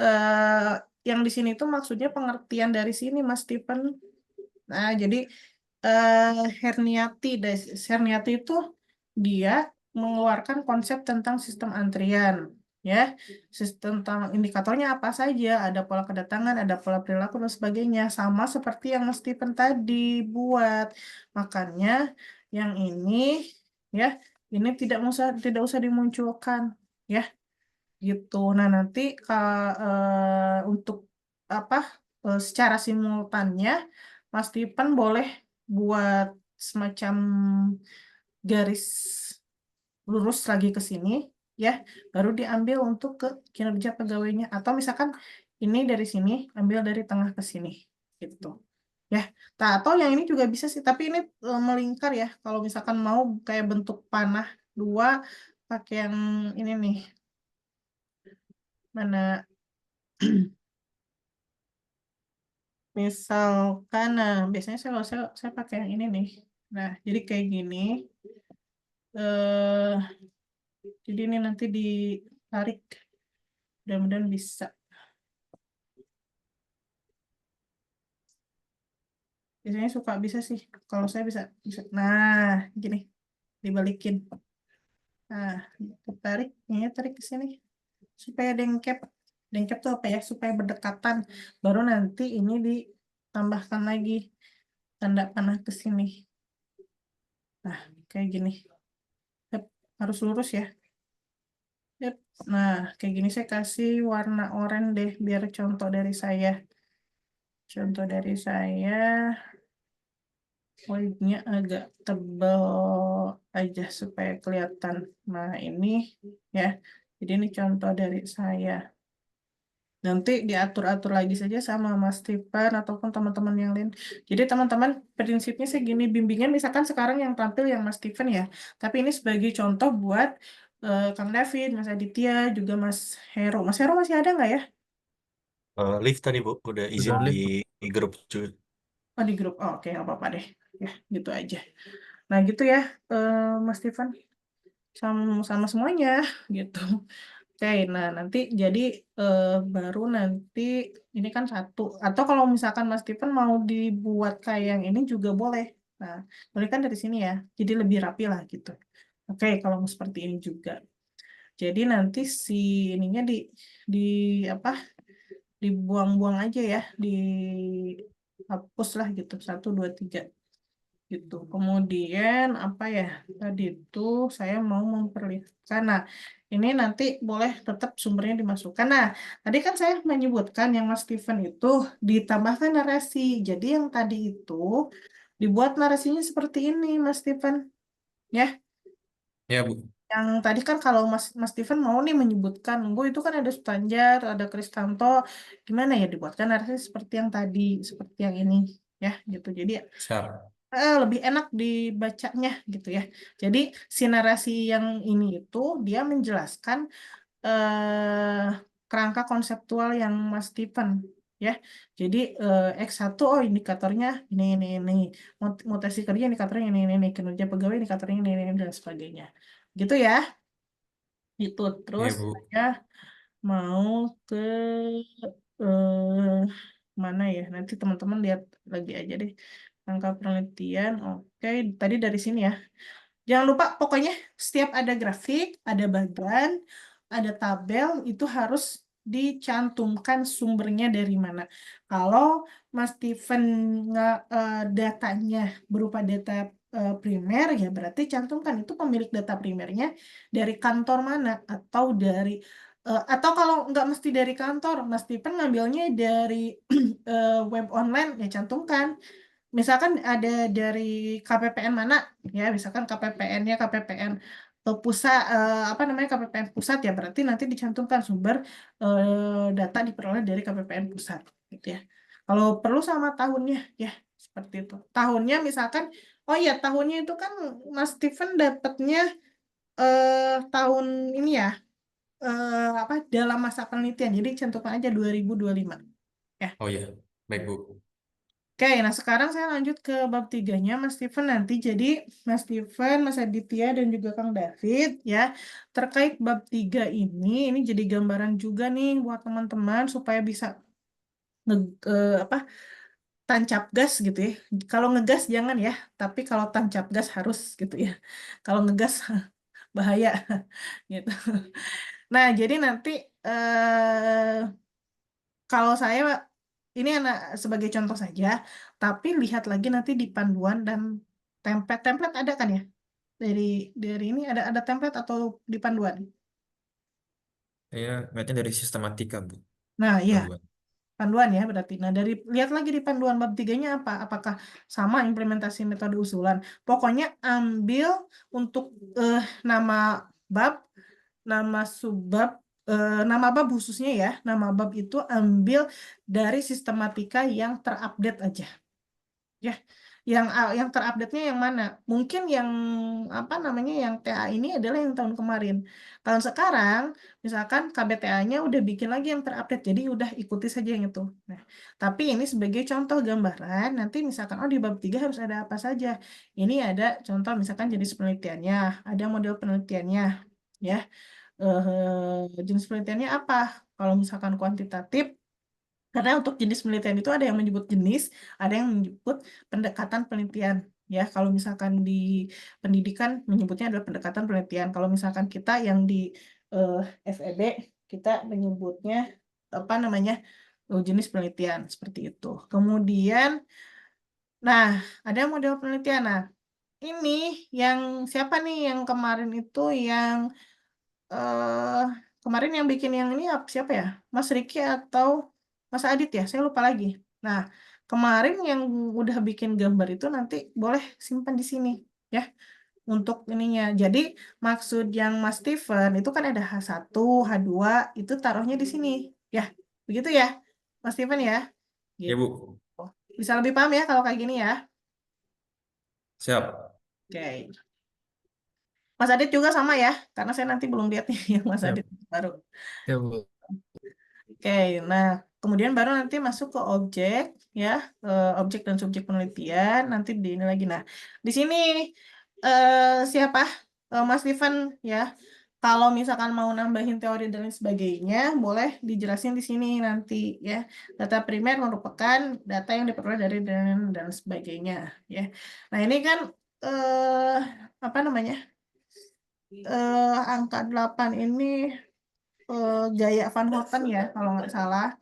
eh yang di sini tuh maksudnya pengertian dari sini, Mas Stephen. Nah, jadi Herniati, Herniati itu dia mengeluarkan konsep tentang sistem antrian, ya, sistem tentang indikatornya apa saja, ada pola kedatangan, ada pola perilaku dan sebagainya, sama seperti yang Mas Stephen tadi buat. Makanya yang ini, ya, ini tidak usah dimunculkan, ya, gitu. Nah, nanti untuk apa secara simultannya Mas Stephen boleh buat semacam garis lurus lagi ke sini ya, baru diambil untuk ke kinerja pegawainya atau misalkan ini dari sini ambil dari tengah ke sini gitu. Ya, nah, atau yang ini juga bisa sih, tapi ini melingkar ya. Kalau misalkan mau kayak bentuk panah dua pakai yang ini nih. Mana misalkan, nah biasanya saya pakai yang ini nih. Nah, jadi kayak gini. eh jadi ini nanti ditarik. Mudah-mudahan bisa. Biasanya suka bisa sih. Kalau saya bisa. Nah, gini dibalikin. Nah, ditarik, ini tarik ke sini supaya dengkep. Dengkep tuh apa ya? Supaya berdekatan. Baru nanti ini ditambahkan lagi tanda panah ke sini. Nah, kayak gini. Yep, harus lurus ya. Yep. Nah, kayak gini saya kasih warna oranye deh biar contoh dari saya. Contoh dari saya, white-nya agak tebal aja supaya kelihatan. Nah, ini ya. Jadi ini contoh dari saya. Nanti diatur-atur lagi saja sama Mas Stephen ataupun teman-teman yang lain. Jadi teman-teman prinsipnya segini, bimbingan misalkan sekarang yang tampil yang Mas Stephen ya. Tapi ini sebagai contoh buat Kang David, Mas Aditya, juga Mas Hero. Mas Hero masih ada nggak ya? Lift tadi Bu, udah izin Udah lift. di grup juga. Oh di grup. Oh, oke, nggak apa-apa deh. Ya, gitu aja. Nah gitu ya, Mas Stephen. Sama semuanya gitu. Oke, nah nanti jadi baru nanti ini kan satu. Atau kalau misalkan Mas Stephen mau dibuat kayak yang ini juga boleh. Nah, boleh kan dari sini ya. Jadi lebih rapi lah gitu. Oke, kalau mau seperti ini juga. Jadi nanti si ininya di apa? Dibuang-buang aja ya, dihapus lah gitu. 1, 2, 3 gitu. Kemudian apa ya? Tadi itu saya mau memperlihatkan. Nah, ini nanti boleh tetap sumbernya dimasukkan. Nah, tadi kan saya menyebutkan yang Mas Stephen itu ditambahkan narasi. Jadi yang tadi itu dibuat narasinya seperti ini, Mas Stephen. Ya. Ya, Bu. Yang tadi kan kalau Mas Steven mau nih menyebutkan, Bu itu kan ada Sutanjar, ada Kristanto, gimana ya dibuatkan narasi seperti yang tadi, seperti yang ini, ya gitu. Jadi Siap. lebih enak dibacanya gitu ya. Jadi si narasi yang ini itu dia menjelaskan eh, kerangka konseptual yang Mas Steven ya. Jadi X1 oh indikatornya ini. Mutasi kerja indikatornya ini, kinerja pegawai indikatornya ini dan sebagainya. Gitu ya. Itu terus Iya, Bu. saya mau ke eh, mana ya? Nanti teman-teman lihat lagi aja deh. Angka penelitian. Oke, tadi dari sini ya. Jangan lupa, pokoknya setiap ada grafik, ada bagan, ada tabel, itu harus dicantumkan sumbernya dari mana. Kalau Mas Steven datanya berupa data primer, ya berarti cantumkan itu pemilik data primernya dari kantor mana, atau kalau nggak mesti dari kantor, Mas Steven ngambilnya dari web online, ya cantumkan. Misalkan ada dari KPPN mana, ya misalkan KPPN-nya KPPN pusat, apa namanya KPPN pusat, ya berarti nanti dicantumkan sumber data diperoleh dari KPPN pusat, gitu ya. Kalau perlu sama tahunnya, ya seperti itu. Tahunnya misalkan, oh iya tahunnya itu kan Mas Steven dapatnya tahun ini ya, apa dalam masa penelitian, jadi cantumkan aja 2025. Ya. Oh ya, baik, Bu. Oke, nah sekarang saya lanjut ke bab 3-nya Mas Steven nanti. Jadi Mas Steven, Mas Aditya, dan juga Kang David ya, terkait bab 3 ini jadi gambaran juga nih buat teman-teman supaya bisa apa tancap gas gitu ya. Kalau ngegas jangan ya, tapi kalau tancap gas harus gitu ya. Kalau ngegas bahaya gitu. Nah, jadi nanti kalau saya ini anak sebagai contoh saja, tapi lihat lagi nanti di panduan dan template ada kan ya? Dari ini ada template atau di panduan? Saya ngeliatnya dari sistematika, Bu. Nah, iya, Panduan. panduan ya berarti. Nah, lihat lagi di panduan bab 3-nya apa? Apakah sama implementasi metode usulan? Pokoknya ambil untuk eh, nama bab, nama subbab, nama bab khususnya ya. Nama bab itu ambil dari sistematika yang terupdate aja. Ya, yang terupdate-nya yang mana? Mungkin yang apa namanya yang TA ini adalah yang tahun kemarin. Tahun sekarang, misalkan KBTA-nya udah bikin lagi yang terupdate, jadi udah ikuti saja yang itu. Nah, tapi ini sebagai contoh gambaran, nanti misalkan oh di bab 3 harus ada apa saja. Ini ada contoh misalkan jenis penelitiannya, ada model penelitiannya, ya. Jenis penelitiannya apa? Kalau misalkan kuantitatif, karena untuk jenis penelitian itu ada yang menyebut jenis, ada yang menyebut pendekatan penelitian. Ya, kalau misalkan di pendidikan menyebutnya adalah pendekatan penelitian. Kalau misalkan kita yang di eh, FEB, kita menyebutnya apa namanya jenis penelitian seperti itu. Kemudian, nah ada model penelitian. Nah, ini yang siapa nih yang kemarin itu yang eh kemarin yang bikin yang ini siapa ya? Mas Riki atau Mas Adit ya? Saya lupa lagi. Nah, kemarin yang udah bikin gambar itu nanti boleh simpan di sini ya untuk ininya. Jadi maksud yang Mas Steven itu kan ada H1, H2 itu taruhnya di sini ya. Begitu ya, Mas Steven ya. Ya, Gitu. Bu. Bisa lebih paham ya kalau kayak gini ya. Siap. Oke. Mas Adit juga sama ya, karena saya nanti belum lihat nih yang Mas Siap. Adit baru. Ya, Bu. Oke, nah kemudian baru nanti masuk ke objek ya, objek dan subjek penelitian nanti di ini lagi. Nah, di sini siapa Mas Steven ya. Kalau misalkan mau nambahin teori dan lain sebagainya, boleh dijelasin di sini nanti ya. Data primer merupakan data yang diperoleh dari dan sebagainya ya. Nah, ini kan apa namanya? Angka 8 ini gaya Van Houten ya kalau nggak salah.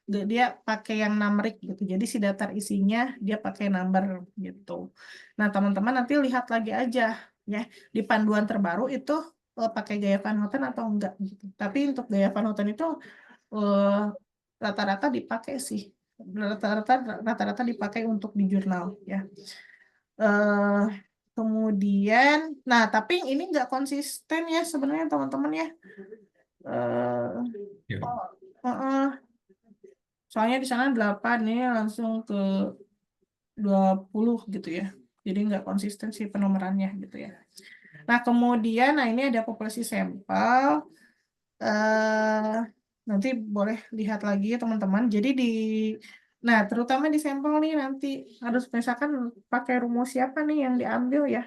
Dia pakai yang numerik gitu, jadi si daftar isinya dia pakai number gitu. Nah teman-teman nanti lihat lagi aja ya di panduan terbaru itu pakai gaya Van Houten atau enggak gitu. Tapi untuk gaya Van Houten itu eh, rata-rata dipakai sih, rata-rata dipakai untuk di jurnal ya. Eh, Kemudian, nah tapi ini nggak konsisten ya sebenarnya teman-teman ya. Eh, Ya. Soalnya di sana 8 nih langsung ke 20 gitu ya. Jadi nggak konsisten sih penomorannya gitu ya. Nah kemudian, nah ini ada populasi sampel. Nanti boleh lihat lagi ya teman-teman. Jadi nah terutama di sampel nih nanti harus misalkan pakai rumus siapa nih yang diambil ya.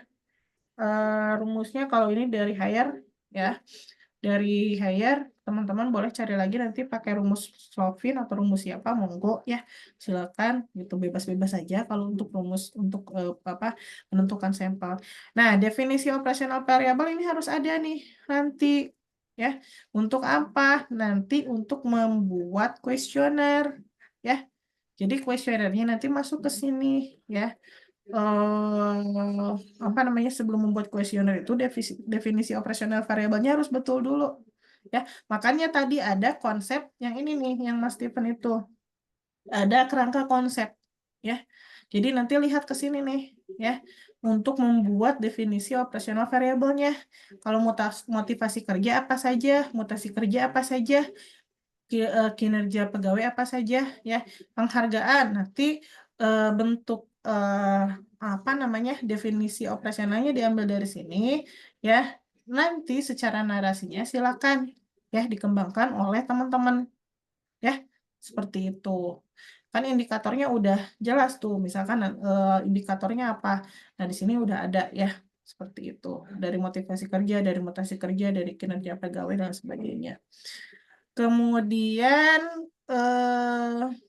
Rumusnya kalau ini dari hire ya. Dari hire teman-teman boleh cari lagi nanti pakai rumus Slovin atau rumus siapa monggo ya silakan gitu bebas-bebas saja kalau untuk rumus untuk menentukan sampel. Nah definisi operasional variabel ini harus ada nih nanti ya untuk apa? Nanti untuk membuat kuesioner ya. Jadi kuesionernya nanti masuk ke sini ya. Apa namanya sebelum membuat kuesioner itu definisi operasional variabelnya harus betul dulu ya. Makanya tadi ada konsep yang ini nih yang Mas Stephen itu ada kerangka konsep ya. Jadi nanti lihat ke sini nih ya untuk membuat definisi operasional variabelnya. Kalau motivasi kerja apa saja, mutasi kerja apa saja, kinerja pegawai apa saja ya, penghargaan nanti bentuk apa namanya definisi operasionalnya diambil dari sini ya. Nanti secara narasinya silakan ya dikembangkan oleh teman-teman ya seperti itu. Kan indikatornya udah jelas tuh, misalkan indikatornya apa. Nah, di sini udah ada ya seperti itu. Dari motivasi kerja, dari mutasi kerja, dari kinerja pegawai dan sebagainya. Kemudian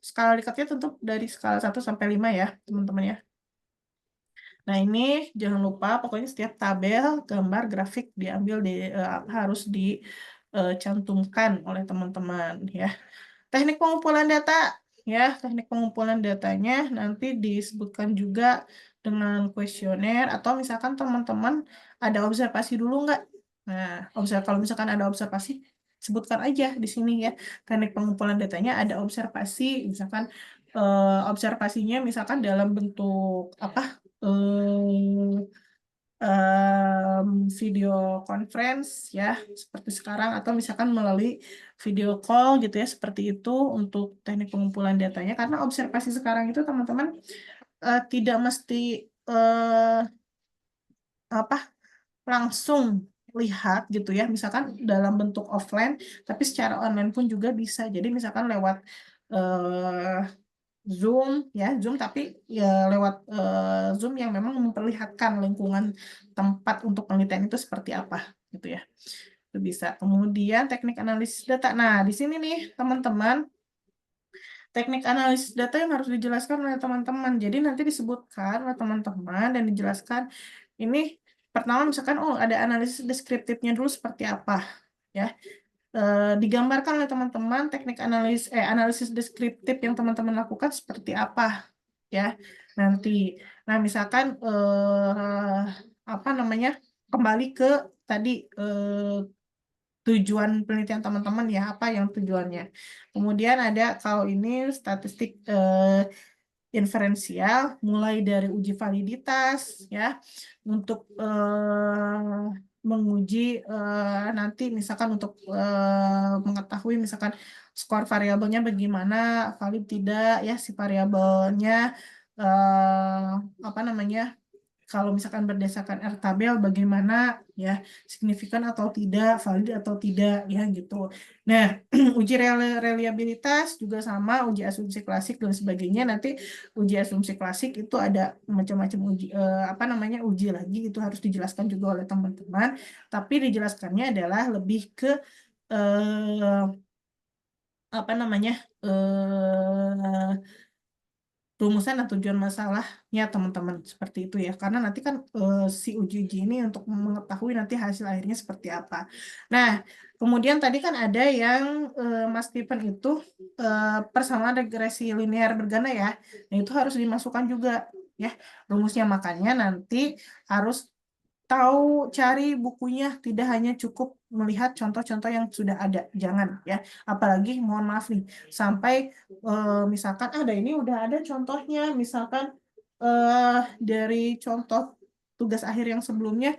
skala Likert-nya tentu dari skala 1 sampai 5 ya, teman-teman ya. Nah, ini jangan lupa pokoknya setiap tabel, gambar, grafik diambil harus dicantumkan oleh teman-teman ya. Teknik pengumpulan data ya, teknik pengumpulan datanya nanti disebutkan juga dengan kuesioner atau misalkan teman-teman ada observasi dulu nggak? Nah, kalau misalkan ada observasi, sebutkan aja di sini ya. Teknik pengumpulan datanya ada observasi, misalkan observasinya misalkan dalam bentuk apa? Video conference ya seperti sekarang atau misalkan melalui video call gitu ya seperti itu untuk teknik pengumpulan datanya karena observasi sekarang itu teman-teman tidak mesti apa langsung lihat gitu ya misalkan dalam bentuk offline tapi secara online pun juga bisa jadi misalkan lewat Zoom ya Zoom tapi ya lewat Zoom yang memang memperlihatkan lingkungan tempat untuk penelitian itu seperti apa gitu ya itu bisa. Kemudian teknik analisis data. Nah di sini nih teman-teman teknik analisis data yang harus dijelaskan oleh teman-teman. Jadi nanti disebutkan oleh teman-teman dan dijelaskan ini pertama misalkan oh ada analisis deskriptifnya dulu seperti apa ya. Digambarkan oleh teman-teman teknik analisis deskriptif yang teman-teman lakukan seperti apa ya nanti. Nah misalkan apa namanya kembali ke tadi tujuan penelitian teman-teman ya apa yang tujuannya. Kemudian ada kalau ini statistik inferensial mulai dari uji validitas ya untuk menguji nanti misalkan untuk mengetahui misalkan skor variabelnya bagaimana valid tidak ya si variabelnya apa namanya kalau misalkan berdasarkan R tabel bagaimana ya signifikan atau tidak valid atau tidak ya gitu. Nah uji reliabilitas juga sama uji asumsi klasik dan sebagainya nanti uji asumsi klasik itu ada macam-macam uji apa namanya uji lagi itu harus dijelaskan juga oleh teman-teman tapi dijelaskannya adalah lebih ke apa namanya rumusan dan tujuan masalahnya teman-teman seperti itu ya karena nanti kan si uji-uji ini untuk mengetahui nanti hasil akhirnya seperti apa. Nah kemudian tadi kan ada yang Mas Stephen itu persamaan regresi linear berganda ya. Nah itu harus dimasukkan juga ya rumusnya makanya nanti harus tahu cari bukunya tidak hanya cukup melihat contoh-contoh yang sudah ada jangan ya apalagi mohon maaf nih sampai misalkan ada ini udah ada contohnya misalkan dari contoh tugas akhir yang sebelumnya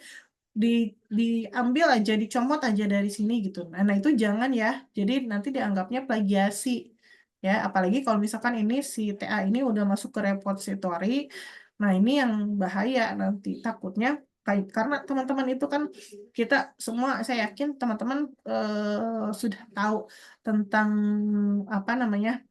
diambil aja, dicomot aja dari sini gitu. Nah, itu jangan ya. Jadi nanti dianggapnya plagiasi. Ya, apalagi kalau misalkan ini si TA ini udah masuk ke repository. Nah, ini yang bahaya nanti takutnya karena teman-teman itu kan kita semua, saya yakin teman-teman sudah tahu tentang apa namanya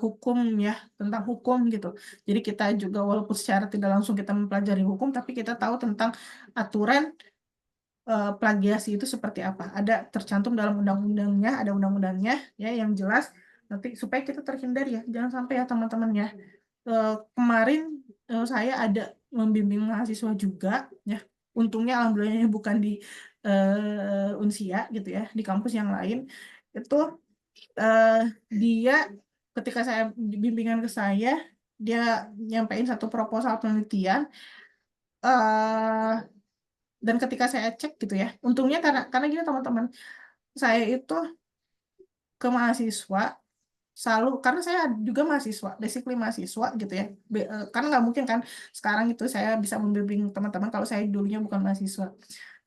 hukum ya, tentang hukum gitu. Jadi kita juga walaupun secara tidak langsung kita mempelajari hukum, tapi kita tahu tentang aturan plagiasi itu seperti apa. Ada tercantum dalam undang-undangnya, ada undang-undangnya ya yang jelas. Nanti supaya kita terhindar ya, jangan sampai ya teman-teman ya. Kemarin saya ada membimbing mahasiswa juga ya. Untungnya alhamdulillahnya bukan di Unsia gitu ya, di kampus yang lain. Itu dia ketika saya bimbingan ke saya, dia nyampein satu proposal penelitian. Dan ketika saya cek gitu ya, untungnya karena gini teman-teman, saya itu ke mahasiswa selalu, karena saya juga mahasiswa, basically mahasiswa gitu ya. Karena nggak mungkin kan sekarang itu saya bisa membimbing teman-teman kalau saya dulunya bukan mahasiswa.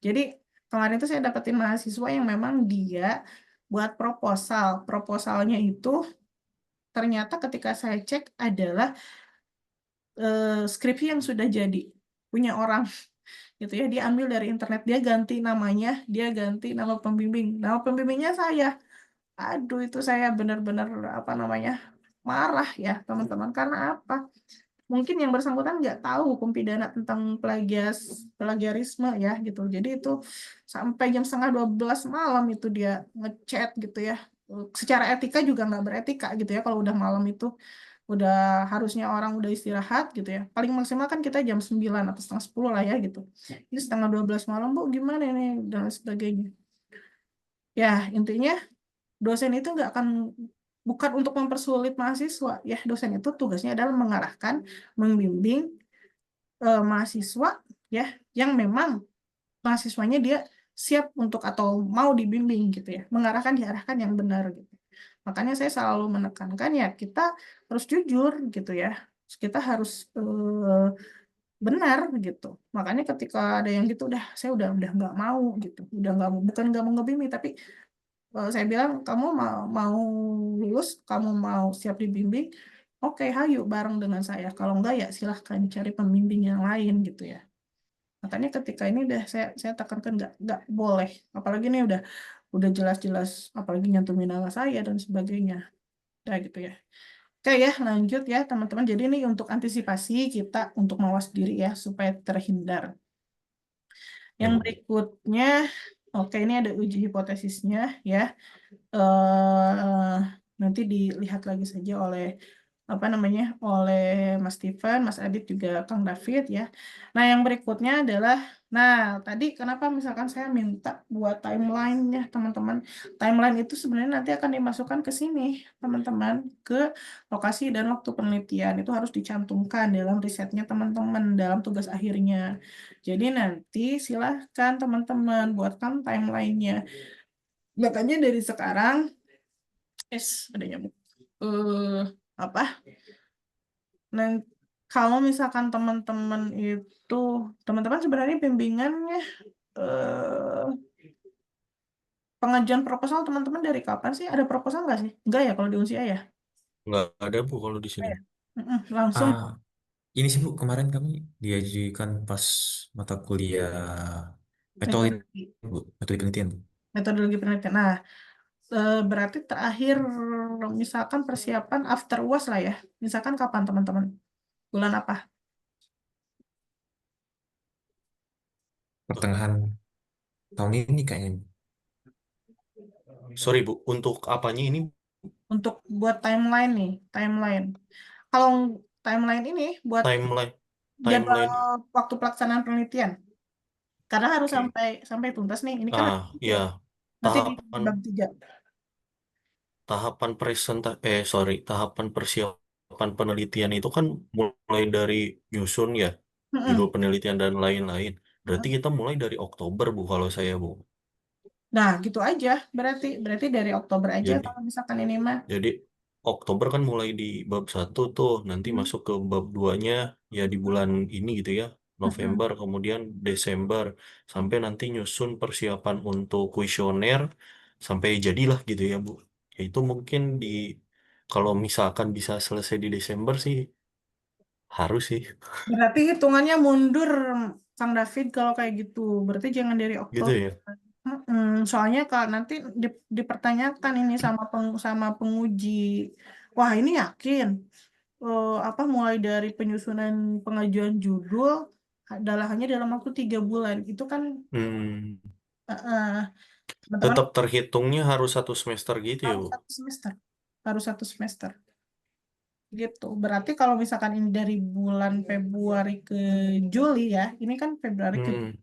Jadi kemarin itu saya dapetin mahasiswa yang memang dia buat proposalnya itu ternyata ketika saya cek adalah skripsi yang sudah jadi punya orang gitu ya, dia ambil dari internet, dia ganti namanya, dia ganti nama pembimbingnya saya. Aduh, itu saya benar-benar apa namanya marah ya teman-teman. Karena apa? Mungkin yang bersangkutan nggak tahu hukum pidana tentang plagiarisme ya gitu. Jadi itu sampai jam setengah 12 malam itu dia ngechat gitu ya. Secara etika juga nggak beretika gitu ya kalau udah malam itu. Udah harusnya orang udah istirahat gitu ya. Paling maksimal kan kita jam 9 atau setengah 10 lah ya gitu. Ini setengah 12 malam, Bu, gimana nih dan sebagainya. Ya, intinya dosen itu nggak akan, bukan untuk mempersulit mahasiswa ya, dosen itu tugasnya adalah mengarahkan, membimbing mahasiswa ya yang memang mahasiswanya dia siap untuk atau mau dibimbing gitu ya, diarahkan yang benar gitu. Makanya saya selalu menekankan ya kita harus jujur gitu ya, kita harus benar gitu. Makanya ketika ada yang gitu saya udah nggak mau gitu, udah nggak mau, bukan nggak mau ngebimbing tapi saya bilang kamu mau lulus, kamu mau siap dibimbing, oke, hayu bareng dengan saya. Kalau enggak ya silahkan cari pembimbing yang lain gitu ya. Makanya ketika ini udah saya tekankan nggak boleh. Apalagi ini udah jelas-jelas, apalagi nyantumin nama saya dan sebagainya. Udah gitu ya. Oke ya, lanjut ya teman-teman. Jadi ini untuk antisipasi kita untuk mawas diri ya supaya terhindar. Ya, Yang Bu. berikutnya, oke, ini ada uji hipotesisnya ya. eh Nanti dilihat lagi saja oleh apa namanya, oleh Mas Steven, Mas Adit juga Kang David ya. Nah, yang berikutnya adalah, nah tadi kenapa misalkan saya minta buat timeline-nya teman-teman. Timeline itu sebenarnya nanti akan dimasukkan ke sini teman-teman, ke lokasi dan waktu penelitian. Itu harus dicantumkan dalam risetnya teman-teman, dalam tugas akhirnya. Jadi nanti silahkan teman-teman buatkan timeline-nya. Makanya dari sekarang, ada nyamuk. Apa? Nah, kalau misalkan teman-teman sebenarnya bimbingannya eh, pengajuan proposal teman-teman dari kapan sih? Ada proposal nggak sih? Enggak ya kalau di Unsia ya? Nggak ada Bu kalau di sini. Enggak ya? Langsung Ah, ini sih Bu, kemarin kami diajukan pas mata kuliah metode, metodologi, Bu, metode penelitian, Bu. metodologi penelitian. Nah, berarti terakhir misalkan persiapan after UAS lah ya. Misalkan kapan teman-teman? Bulan apa? Pertengahan tahun ini kayaknya, Bu. Sorry Bu, untuk apanya ini? Untuk buat timeline nih, timeline. Kalau timeline ini buat Timeline, jadwal timeline. waktu pelaksanaan penelitian. Karena harus Oke. sampai tuntas nih. Ini kan Ya, nanti di tahapan bab 3. tahapan tahapan persiapan penelitian itu kan mulai dari nyusun ya, judul Mm-mm. penelitian dan lain-lain. Berarti kita mulai dari Oktober Bu kalau saya Bu. Nah, gitu aja. Berarti dari Oktober aja Jadi kalau misalkan ini mah. jadi Oktober kan mulai di bab 1 tuh, nanti Hmm. masuk ke bab 2-nya ya di bulan ini gitu ya. November, kemudian Desember, sampai nanti nyusun persiapan untuk kuesioner, sampai jadilah gitu ya, Bu. Ya itu mungkin kalau misalkan bisa selesai di Desember sih, harus sih, Berarti hitungannya mundur, Kang David, kalau kayak gitu. Berarti jangan dari gitu Oktober. ya. Soalnya kalau nanti dipertanyakan ini sama penguji. Wah, ini yakin. Apa mulai dari penyusunan pengajuan judul adalah hanya dalam waktu 3 bulan. Itu kan Hmm, eh, teman-teman tetap terhitungnya harus 1 semester gitu ya, harus Bu. 1 semester. Harus 1 semester. Gitu. Berarti kalau misalkan ini dari bulan Februari ke Juli ya, ini kan Februari ke Hmm,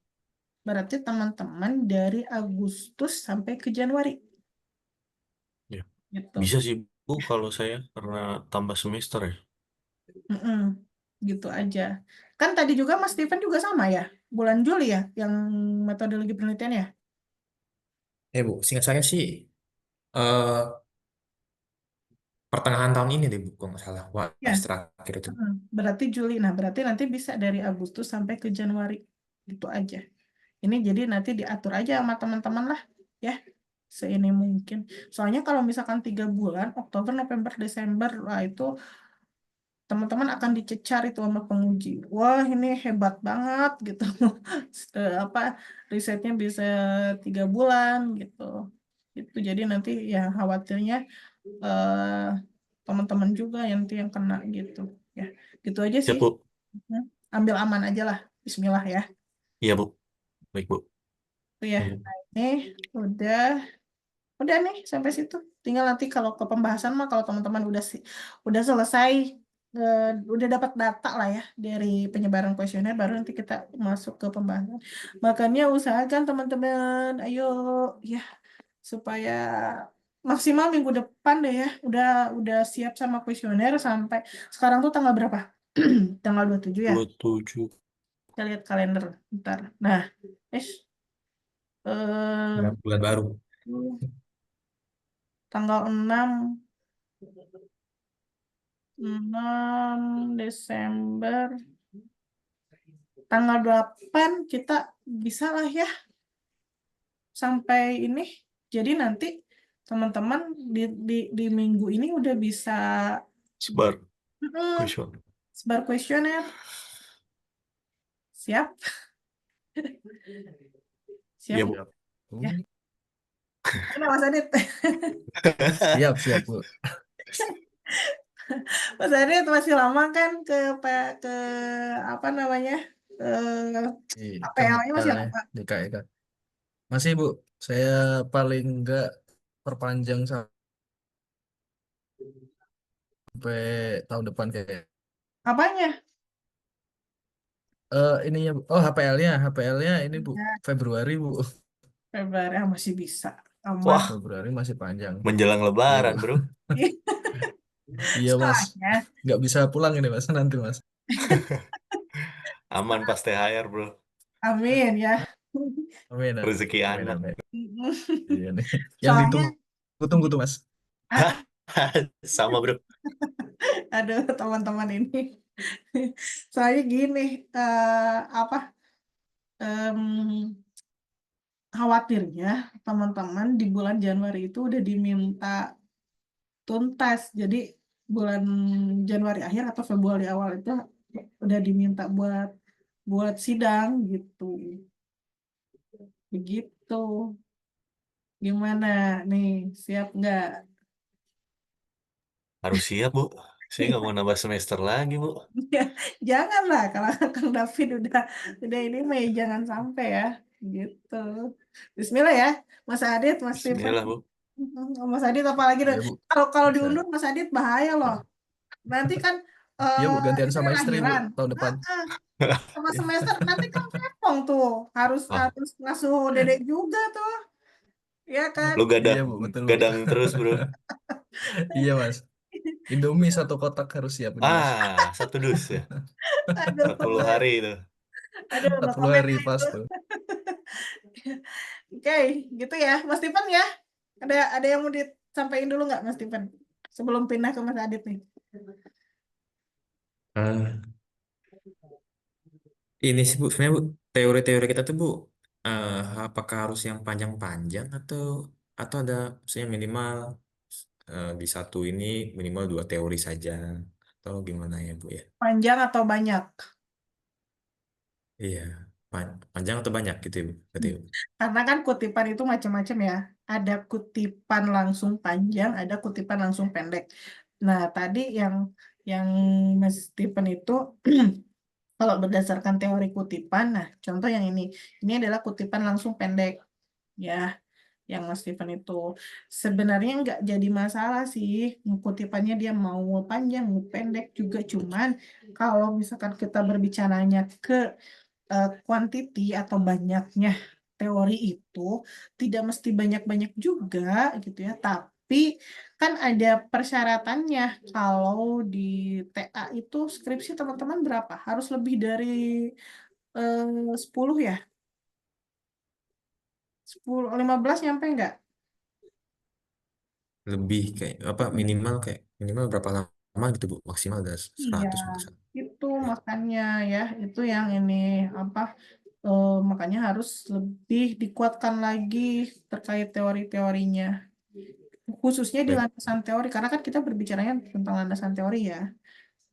berarti teman-teman dari Agustus sampai ke Januari ya. gitu. Bisa sih, Bu, kalau saya karena tambah semester ya. Mm-mm. Gitu aja. Kan tadi juga Mas Steven juga sama ya, bulan Juli ya, yang metodologi penelitian ya. Bu, singkat saya sih eh pertengahan tahun ini deh Bu, kalau nggak salah. Wah, Ya, terakhir itu. berarti Juli. Nah, berarti nanti bisa dari Agustus sampai ke Januari. Gitu aja. Ini jadi nanti diatur aja sama teman-teman lah ya. Seini mungkin. Soalnya kalau misalkan 3 bulan, Oktober, November, Desember, wah itu teman-teman akan dicecar itu sama penguji. Wah, ini hebat banget gitu. Apa risetnya bisa 3 bulan gitu. Itu jadi nanti ya khawatirnya eh, teman-teman juga yang nanti yang kena gitu. Ya, gitu aja Ya, sih. Bu. Ambil aman aja lah. Bismillah ya. Iya, Bu. Baik, Bu. Itu ya. Hmm. Nah, ini udah nih sampai situ. Tinggal nanti kalau ke pembahasan mah kalau teman-teman udah selesai udah dapat data lah ya dari penyebaran kuesioner baru nanti kita masuk ke pembahasan. Makanya usahakan teman-teman ayo ya supaya maksimal minggu depan deh ya udah siap sama kuesioner sampai sekarang tuh tanggal berapa? Tanggal 27 ya. 27. Kita lihat kalender ntar. Nah, eh Bulan baru. tanggal 6 Desember tanggal 8 kita bisa lah ya sampai ini. Jadi nanti teman-teman di minggu ini udah bisa Sebar mm, kuesioner. sebar kuesioner. Siap? Siap Iya, Bu. ya? Mana Mas Adit? Siap, Bu. Mas Adit masih lama kan ke apa namanya? Kan APL-nya masih katanya lama. di KEK. Masih, Bu. Saya paling enggak perpanjang sampai tahun depan kayak. Apanya? Ininya, Bu. Oh, HPL-nya ini, Bu. Ya, Februari, Bu. Februari masih bisa. Aman. Wah, Februari masih panjang. menjelang Iya, Bu. Lebaran, Bro. Iya, Mas. Soalnya, Nggak bisa pulang ini, Mas. Nanti, Mas. Aman pas THR, Bro. amin ya. Amin, Rezeki amin, anak. amin. Iya nih. Yang Soalnya, ditunggu-tunggu tuh, Mas. Sama, Bro. aduh teman-teman ini. Soalnya gini, apa em, khawatirnya teman-teman di bulan Januari itu udah diminta tuntas. Jadi bulan Januari akhir atau Februari awal itu udah diminta buat sidang gitu. Begitu. Gimana nih? Siap nggak? Harus siap, Bu. Saya nggak mau nambah semester lagi, Bu. Ya, janganlah kalau Kang David udah ini mah ya jangan sampai ya gitu. Bismillah ya, Mas Adit, Mas Steven. Bismillah, Bu. Mas Adit apalagi Iya, Bu. kalau Bisa. diundur Mas Adit bahaya loh. Nanti kan Iya, Bu. Gantian istrinya sama istri, Bu. lahiran. Tahun depan. Heeh, sama semester nanti kan kepong tuh harus Ah, harus ngasuh dedek juga tuh, ya kan? lu Iya, Bu. Betul, Bu. gadang terus, Bro. Iya, Mas. Indomie 1 kotak harus siap ini, Mas. 1 dus ya. Aduh, 40 hari itu. aduh, no 40 comment hari ya pas itu. tuh. Oke, gitu ya, Mas Steven ya. Ada yang mau disampaikan dulu nggak, Mas Steven? Sebelum pindah ke Mas Adit nih. Eh, Ini sih Bu, sebenarnya Bu, teori-teori kita tuh Bu, apakah harus yang panjang-panjang atau ada misalnya minimal di satu ini minimal 2 teori saja atau gimana ya Bu ya? Panjang atau banyak? Iya, panjang atau banyak gitu ya Bu? Berarti Bu. Karena kan kutipan itu macam-macam ya. Ada kutipan langsung panjang, ada kutipan langsung pendek. Nah, tadi yang Mas Stephen itu kalau berdasarkan teori kutipan, nah contoh yang ini adalah kutipan langsung pendek, ya, yang Mas Stephen itu sebenarnya nggak jadi masalah sih, kutipannya dia mau panjang, mau pendek juga, cuman kalau misalkan kita berbicaranya ke quantity atau banyaknya teori itu tidak mesti banyak-banyak juga gitu ya, tapi kan ada persyaratannya. Kalau di TA itu skripsi teman-teman berapa? Harus lebih dari 10 ya? 10, 15 nyampe nggak? Lebih kayak apa minimal berapa lama gitu Bu? Maksimal ada Iya, 100 gitu. itu makanya ya, itu yang ini apa makanya harus lebih dikuatkan lagi terkait teori-teorinya. Khususnya di Baik. landasan teori, karena kan kita berbicaranya tentang landasan teori ya,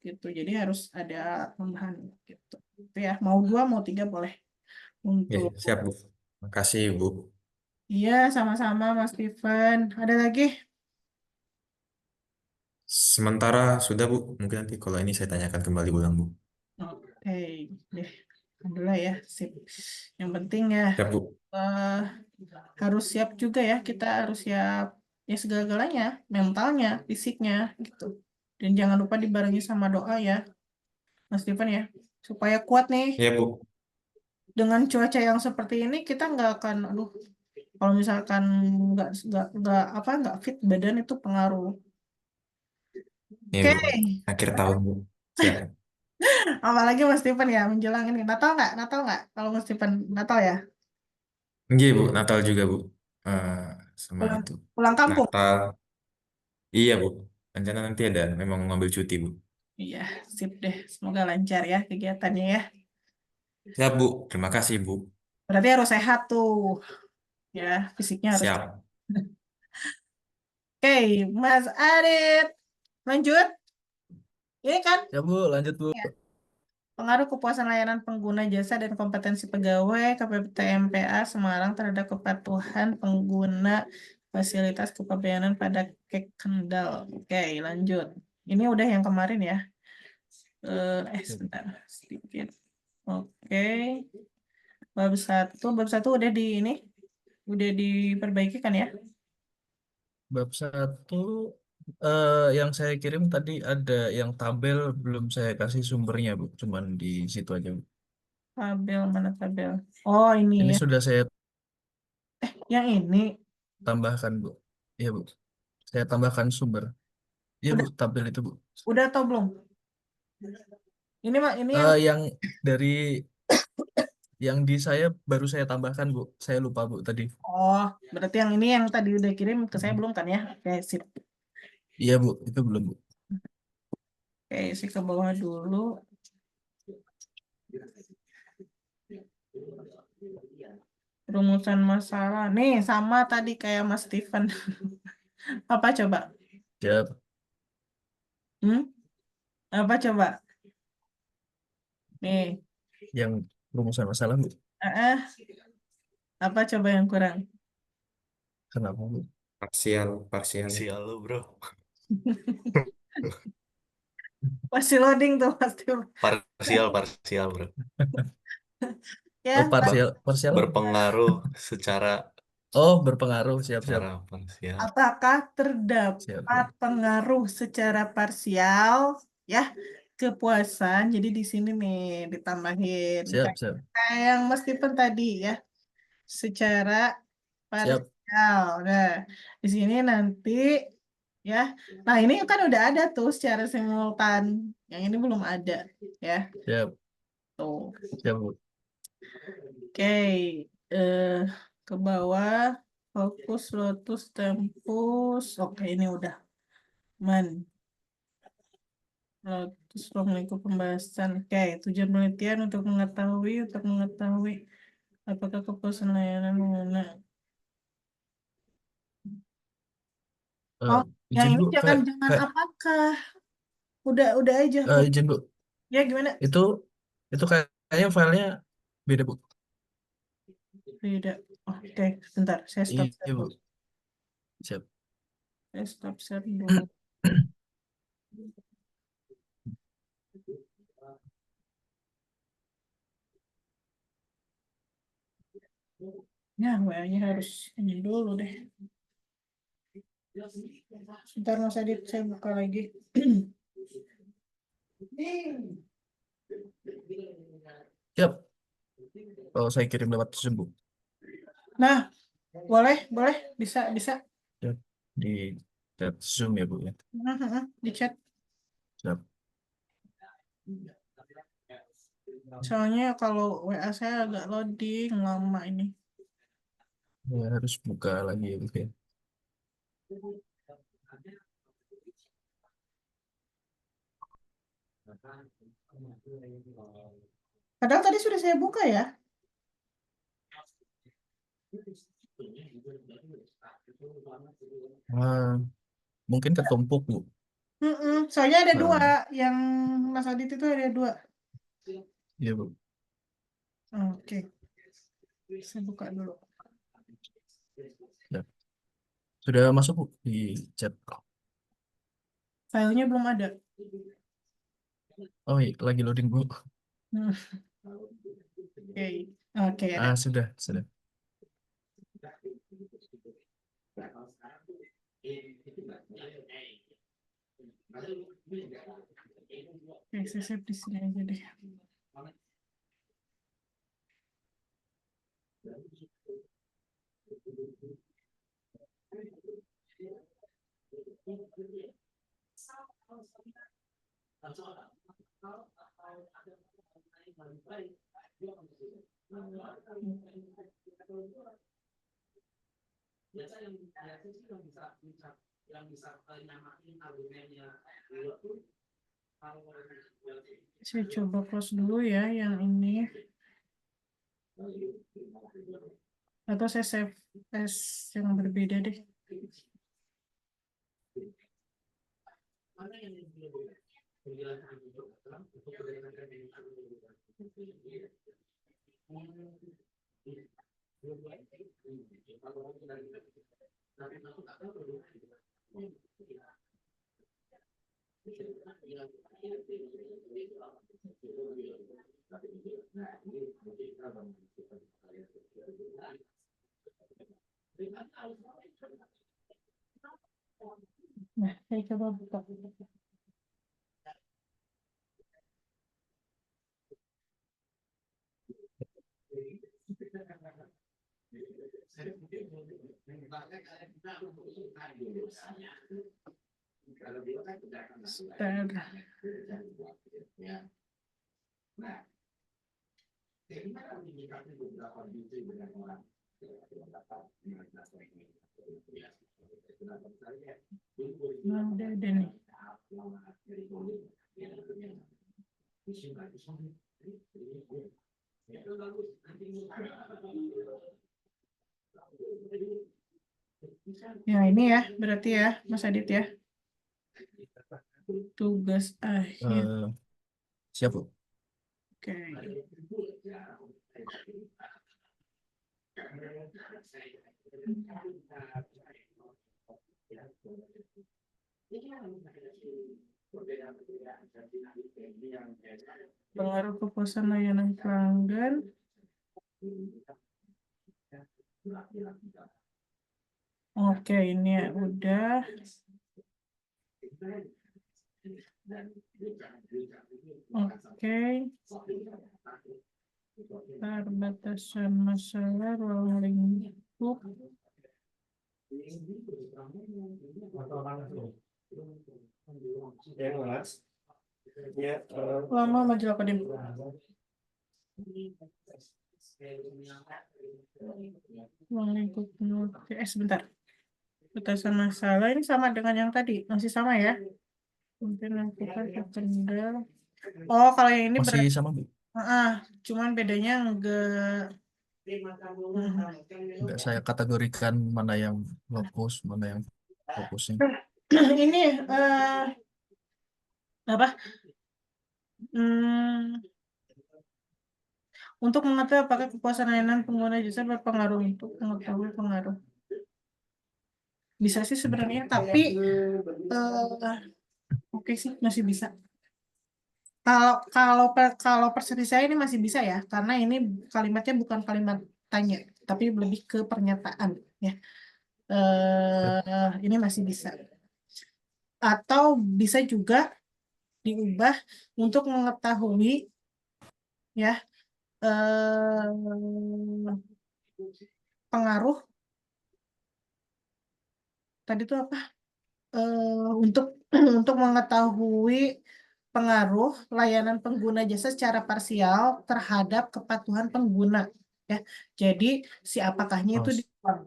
gitu. Jadi harus ada tambahan gitu. Itu ya, mau 2, mau 3 boleh. Ya, Untuk siap Bu. Makasih Bu. iya, sama-sama Mas Steven. Ada lagi? Sementara sudah Bu, mungkin nanti kalau ini saya tanyakan kembali ulang Bu. Oke, deh. Alhamdulillah ya, sip. Yang penting ya Siap Bu. eh, harus siap juga ya, kita harus siap ya segala-galanya, mentalnya, fisiknya gitu. Dan jangan lupa dibarengi sama doa ya, Mas Steven ya, supaya kuat nih. Ya Bu. Dengan cuaca yang seperti ini kita nggak akan, aduh, kalau misalkan nggak fit badan itu pengaruh. Ya Oke, Bu. Akhir tahun Bu. Siap. apalagi Mas Steven ya menjelang ini Natal nggak? Natal nggak? Kalau Mas Steven Natal ya, Iya Bu, Natal juga Bu. Eh, sama pulang itu. pulang kampung. Natal. Iya Bu. Rencana nanti ada memang ngambil cuti Bu. Iya, sip deh. Semoga lancar ya kegiatannya ya. Siap Bu. Terima kasih Bu. Berarti harus sehat tuh, ya fisiknya harus. Siap. Oke, Mas Arit, lanjut. Ini kan Ya Bu, lanjut Bu. ya, pengaruh kepuasan layanan pengguna jasa dan kompetensi pegawai KPTMPA Semarang terhadap kepatuhan pengguna fasilitas kepabeanan pada Kek Kendal. Oke, lanjut. Ini udah yang kemarin ya. Sebentar, sedikit. Oke, bab 1 udah diperbaiki kan ya? Bab 1 yang saya kirim tadi ada yang tabel belum saya kasih sumbernya Bu, cuman di situ aja Bu. Tabel mana tabel? Oh ini Ini ya, sudah saya yang ini tambahkan Bu. Iya Bu, saya tambahkan sumber. Iya Bu, udah tabel itu Bu. udah atau belum? Ini mah ini yang Yang dari yang di saya baru saya tambahkan Bu. Saya lupa Bu tadi. oh berarti yang ini yang tadi udah kirim ke saya belum kan ya? Oke sip. Iya Bu, itu belum Bu. Oke sih ke bawah dulu. Rumusan masalah. Nih sama tadi kayak Mas Steven. Apa coba? Siap. Hmm? Apa coba? Nih. Yang rumusan masalah Bu. eh, Apa coba yang kurang? Kenapa Bu? Parsial. Sial lo bro. Masih loading tuh Mas Steven. Parsial bro. Oh, Ya, Ba- parsial. berpengaruh secara Oh, berpengaruh. Siap. parsial. apakah Siap. terdapat pengaruh secara parsial ya kepuasan? Jadi di sini nih ditambahin Siap. kayak yang Mas Steven tadi ya, secara Siap. parsial. Nah, di sini nanti ya. Nah, ini kan udah ada tuh secara simultan. Yang ini belum ada ya. Siap. Tuh. Siap Bu. Oke, eh ke bawah fokus lotus tempus. Oke, ini udah man. Terus ruang lingkup pembahasan. Oke, tujuan penelitian untuk mengetahui apakah kepuasan layanan pengguna. Eh, Oh, yang izin ini Bu, jangan apakah. Udah aja, Bu. izin Bu, Ya, gimana? itu kayaknya filenya beda Bu. Beda. Oke, sebentar. Saya stop Iya Bu, dulu. siap. Saya stop share dulu. Ya, WA-nya harus ini dulu deh. Sebentar Mas Adit, saya buka lagi. Siap. Oh, saya kirim lewat Zoom Bu. Nah, boleh, bisa. Siap. Di chat Zoom ya Bu ya. Di chat. Siap. Soalnya kalau WA saya agak loading lama ini. Ya, harus buka lagi ya Bu ya. Padahal tadi sudah saya buka ya. Mungkin ketumpuk Bu. Soalnya ada dua, yang Mas Adit itu ada dua. Iya Bu. Oke. Saya buka dulu. Siap. Sudah masuk Bu di chat. Filenya belum ada. Oh iya, lagi loading Bu. Oke, ada. Sudah. Oke, saya save di sini aja deh. Saya coba close dulu ya yang ini. Atau saya save as yang berbeda deh. Nah, saya coba buka. Sebentar. Nah, udah ada nih. Ya ini ya, berarti ya, Mas Adit ya. Tugas akhir. Siap Bu. Oke. Pengaruh kepuasan layanan pelanggan. Oke, ini ya udah. Oke. Batasan masalah ruang lingkup. Lama majalah akademik. Ruang lingkup. Sebentar. Batasan masalah ini sama dengan yang tadi, masih sama ya? Kemudian lakukan ke Kendal. Oh, kalau yang ini Masih sama Bu? cuman bedanya enggak. Nggak saya kategorikan mana yang lokus, mana yang fokusnya. Ini apa? Hmm, untuk mengetahui apakah kepuasan layanan pengguna jasa berpengaruh untuk mengetahui pengaruh. Bisa sih sebenarnya, tapi oke sih masih bisa. Kalau persepsi saya ini masih bisa ya, karena ini kalimatnya bukan kalimat tanya, tapi lebih ke pernyataan ya. Ini masih bisa. Atau bisa juga diubah untuk mengetahui ya pengaruh tadi itu apa? Untuk untuk mengetahui pengaruh layanan pengguna jasa secara parsial terhadap kepatuhan pengguna ya. Jadi si apakahnya itu Oh, dibuang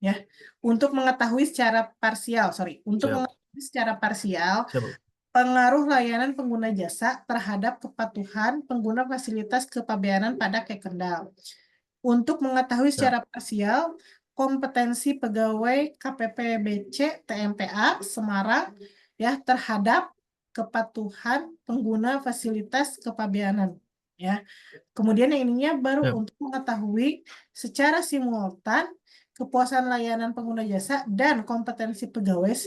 ya. Untuk mengetahui secara parsial, untuk siap, mengetahui secara parsial siap Bu. pengaruh layanan pengguna jasa terhadap kepatuhan pengguna fasilitas kepabeanan pada Kekendal. Untuk mengetahui Siap, secara parsial kompetensi pegawai KPPBC TMPA Semarang ya terhadap kepatuhan pengguna fasilitas kepabeanan ya. Kemudian yang ininya baru siap, untuk mengetahui secara simultan kepuasan layanan pengguna jasa dan kompetensi pegawai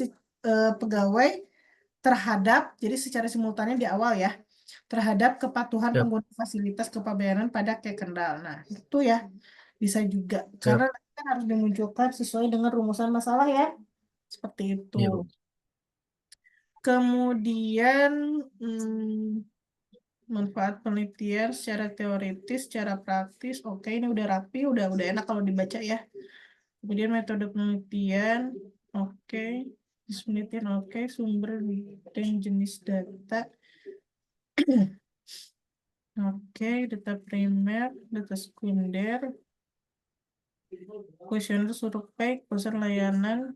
terhadap, jadi secara simultannya di awal ya, terhadap kepatuhan siap, pengguna fasilitas kepabeanan pada Kekendal. Nah, itu ya bisa juga karena siap. kan harus dimunculkan sesuai dengan rumusan masalah ya. Seperti itu. Iya Bu. Kemudian manfaat penelitian secara teoritis, secara praktis. Oke, ini udah rapi, udah enak kalau dibaca ya. Kemudian metode penelitian, oke. Jenis penelitian, oke. Sumber dan jenis data. Oke, data primer, data sekunder, kuesioner survei, pesan layanan,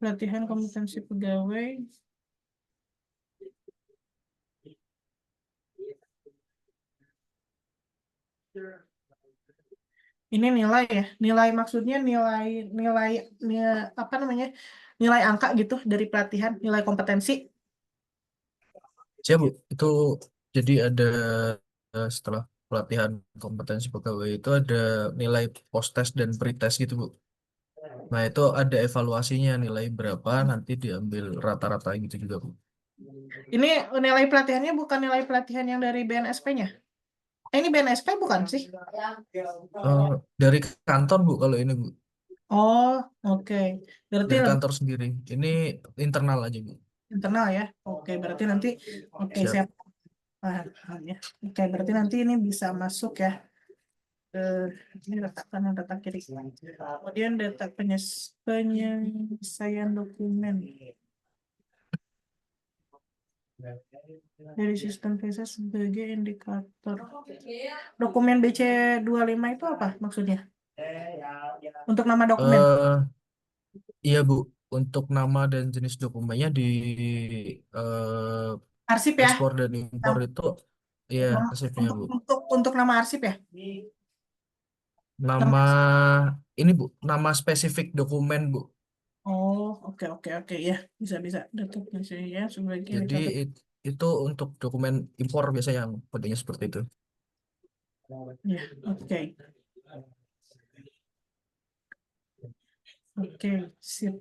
pelatihan kompetensi pegawai. Ini nilai ya, nilai maksudnya apa namanya? Nilai angka gitu dari pelatihan, nilai kompetensi. Siap Bu. Itu jadi ada setelah pelatihan kompetensi pegawai itu ada nilai post-test dan pre-test gitu Bu. Nah itu ada evaluasinya nilai berapa nanti diambil rata-rata gitu juga Bu. Ini nilai pelatihannya bukan nilai pelatihan yang dari BNSP-nya. Ini BNSP bukan sih? Dari kantor Bu kalau ini Bu. Oh, oke. Berarti Dari lebih kantor sendiri. Ini internal aja Bu. internal ya. Oke, berarti nanti Siap. siap. Paham ya. Oke, berarti nanti ini bisa masuk ya. Ini letakkan data kiri. Kemudian data penyelesaian dokumen dari sistem visa sebagai indikator. Dokumen BC25 itu apa maksudnya? Untuk nama dokumen. Iya Bu, untuk nama dan jenis dokumennya di eh, Arsip ya. ekspor dan impor itu ya arsipnya Bu. Untuk nama arsip ya. Nama ini Bu, nama spesifik dokumen Bu. Oh, oke ya, bisa data ya sebagai Jadi indikator. itu untuk dokumen impor biasanya yang kodenya seperti itu. Ya, oke, sip.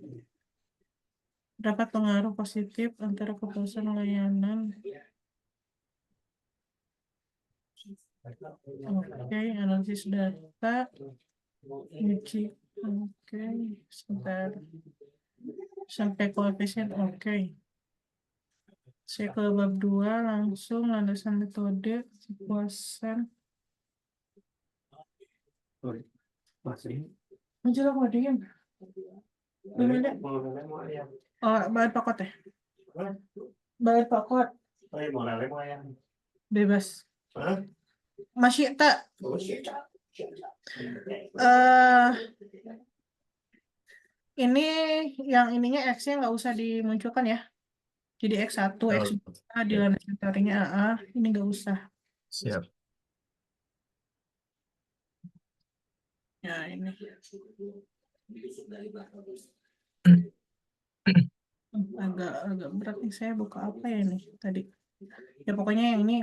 Dapat pengaruh positif antara kepuasan layanan. Oke, analisis data. Uji. Oke, sebentar. Sampai koefisien, oke. Saya ke bab 2 langsung landasan metode kepuasan. Menjelang wadian. Oh, bahan pokok ya? Bahan pokok. Bebas. Masih tak. Ini yang ininya X-nya nggak usah dimunculkan ya. Jadi X1, Oh, X2 di oke. landasan AA, ini nggak usah. Siap. Ya, ini. Agak berat nih, saya buka apa ya nih tadi. Ya pokoknya yang ini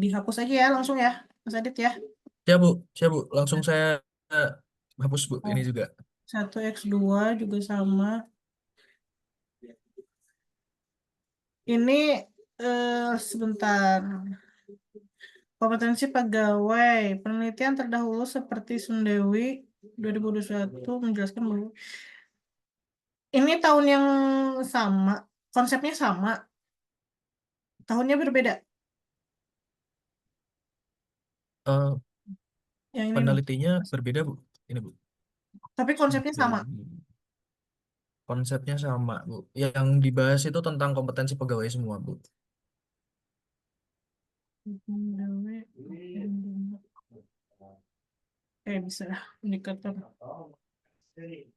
dihapus aja ya langsung ya, Mas Adit ya. Siap, Bu. Siap, Bu. Langsung saya eh, hapus, Bu. Oh, Ini juga. 1X2 juga sama. Ini sebentar. Kompetensi pegawai. Penelitian terdahulu seperti Sundewi 2021 menjelaskan bahwa ini tahun yang sama, konsepnya sama, tahunnya berbeda. Eh, Yang ini nih, penelitinya berbeda, Bu. Ini, Bu. tapi konsepnya sama. Sundewi. Konsepnya sama, Bu. Yang dibahas itu tentang kompetensi pegawai semua, Bu. Bisa lah, indikator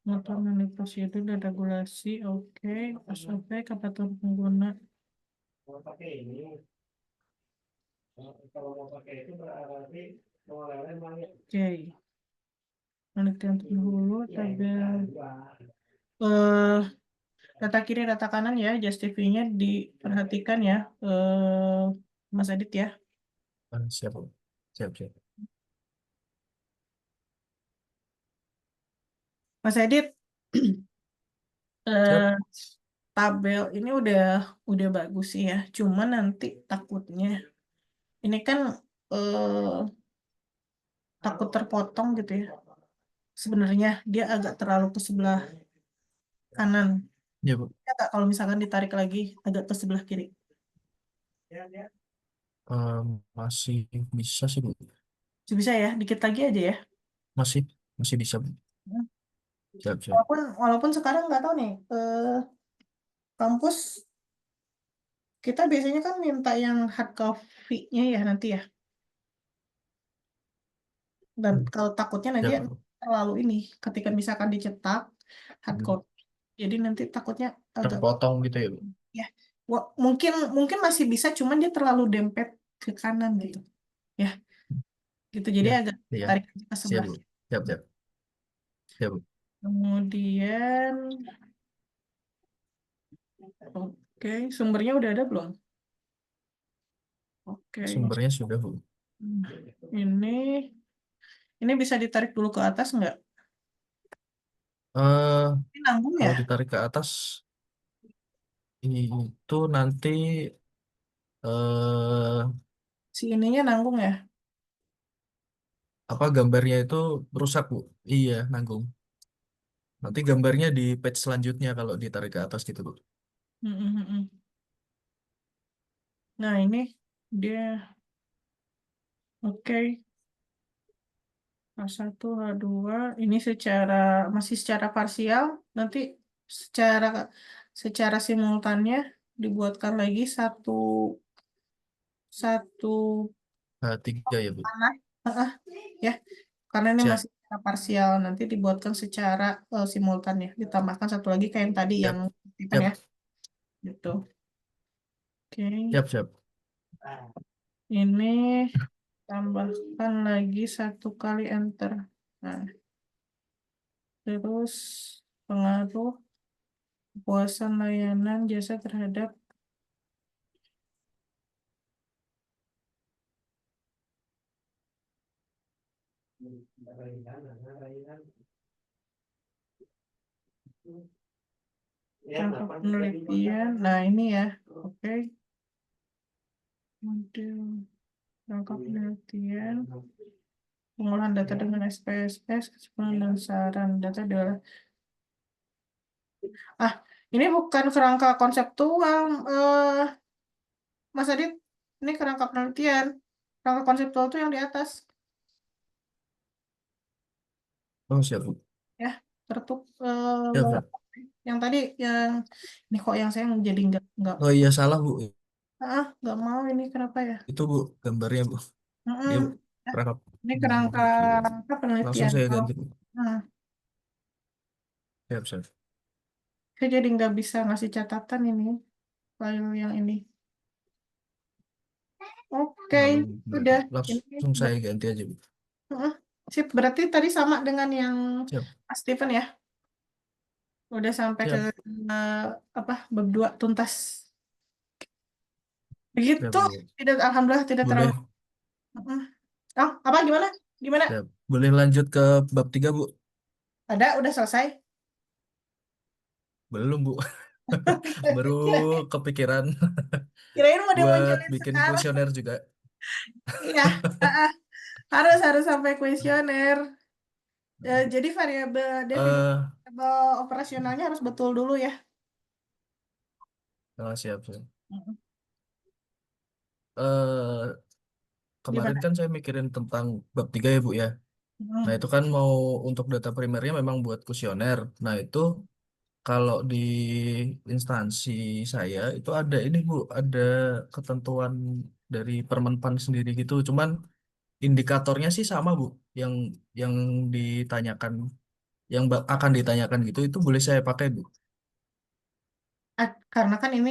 motor mengenai prosedur dan regulasi, oke. SOP, kapasitor pengguna. Oke. Penelitian terdahulu, tabel eh data kiri, data kanan ya, justify-nya diperhatikan ya, Mas Adit ya. Siap, Bu. Siap, siap. Mas Adit, eh, Siap. tabel ini udah bagus sih ya. Cuman nanti takutnya ini kan takut terpotong gitu ya. Sebenarnya dia agak terlalu ke sebelah kanan. Ya, Bu. Ya, Kak, kalau misalkan ditarik lagi agak ke sebelah kiri. Masih bisa sih, Bu. Bisa ya, dikit lagi aja ya. Masih masih bisa, Bu. Hmm. Siap, siap. Walaupun sekarang nggak tahu nih, kampus kita biasanya kan minta yang hard copy-nya ya nanti ya. Dan kalau takutnya nanti Siap, Bu. terlalu ini, ketika misalkan dicetak hard Hmm. copy, jadi nanti takutnya agak Terpotong gitu ya, Bu. ya. Mungkin mungkin masih bisa, cuman dia terlalu dempet ke kanan gitu, ya. Gitu. Jadi Ya, agak iya. tarik ke Siap, sebelah. Bu. Siap, siap. Siap, Bu. Kemudian, oke, sumbernya udah ada belum? Oke, Sumbernya sudah, Bu. ini ini bisa ditarik dulu ke atas nggak? eh Ini nanggung ya? Kalau ditarik ke atas, itu nanti eh Si ininya nanggung ya? apa gambarnya itu rusak, Bu. Iya, nanggung. Nanti gambarnya di page selanjutnya kalau ditarik ke atas gitu, Bu. Mm, mm, mm, mm. Nah, ini dia oke. H1, H2, ini masih secara parsial, nanti secara secara simultannya dibuatkan lagi satu H3 ya, Bu. panah. Heeh, ya, karena ini Siap, masih secara parsial, nanti dibuatkan secara simultan ya, ditambahkan satu lagi kayak yang tadi yang siap, Stephen siap, ya, gitu. Oke, siap, siap. ini tambahkan lagi satu kali enter. Nah, terus pengaruh kepuasan layanan jasa terhadap rangka penelitian. Nah, ini ya, oke. Model rangka penelitian, pengolahan data dengan SPSS, kesimpulan dan saran data adalah ini bukan kerangka konseptual, Mas Adit. Ini kerangka penelitian. Rangka konseptual itu yang di atas, Oh, siap, Bu. ya. Tertutup Siap, siap. yang tadi yang ini kok yang saya jadi nggak Oh iya, salah, Bu. nggak mau ini kenapa ya? Itu, Bu, gambarnya, Bu. Mm-mm. Iya, Bu. Ya, Perangkap ini kerangka penelitian. apa Langsung penelitian. saya Kalau ganti, Bu. nah, Siap, siap. Saya jadi nggak bisa ngasih catatan ini, file yang ini. Oke, udah. Ini Langsung saya ganti aja, Bu. Heeh. Sip, berarti tadi sama dengan yang Siap, Mas Steven ya? Udah sampai ke siap, apa bab 2 tuntas. siap, Begitu, Bu. alhamdulillah tidak Boleh, terlalu. Heeh. Oh, apa gimana? Gimana? siap. Boleh lanjut ke bab 3, Bu? Udah selesai? Belum, Bu. Baru kepikiran Kirain mau buat dimunculin bikin sekarang. kuesioner juga. Iya, heeh. harus sampai kuesioner. Jadi definisi Eh, variabel operasionalnya harus betul dulu ya. siap, siap. Heeh. Eh, Kemarin Gimana? kan saya mikirin tentang bab 3 ya, Bu ya. Nah, Heeh. itu kan mau untuk data primernya memang buat kuesioner. Nah, itu kalau di instansi saya itu ada ini, Bu, ada ketentuan dari Permenpan sendiri gitu. Cuman indikatornya sih sama, Bu. Yang yang ditanyakan, yang akan ditanyakan gitu, itu boleh saya pakai, Bu. Karena kan ini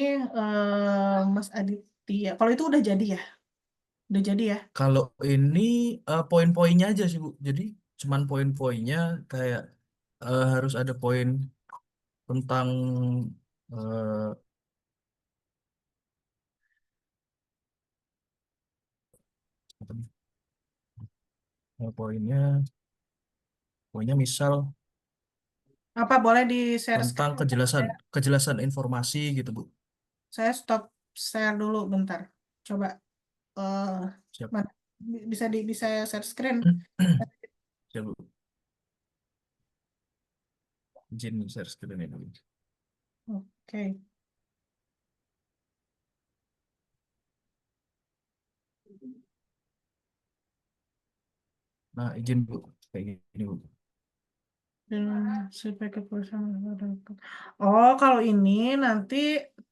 Mas Aditya. Kalau itu udah jadi ya? Udah jadi ya? Kalau ini poin-poinnya aja sih, Bu. Jadi cuman poin-poinnya kayak harus ada poin tentang eh, apa nih? Poinnya, poinnya misal Apa boleh di-share tentang screen? kejelasan Saya, kejelasan informasi gitu, Bu. saya stop share dulu bentar. Coba eh Siap. mana? Bisa share screen. Siap, Bu. Izin share screen ini. Oke. Nah, izin, Bu. Kayak gini, Bu. Sebagai Oh, kalau ini nanti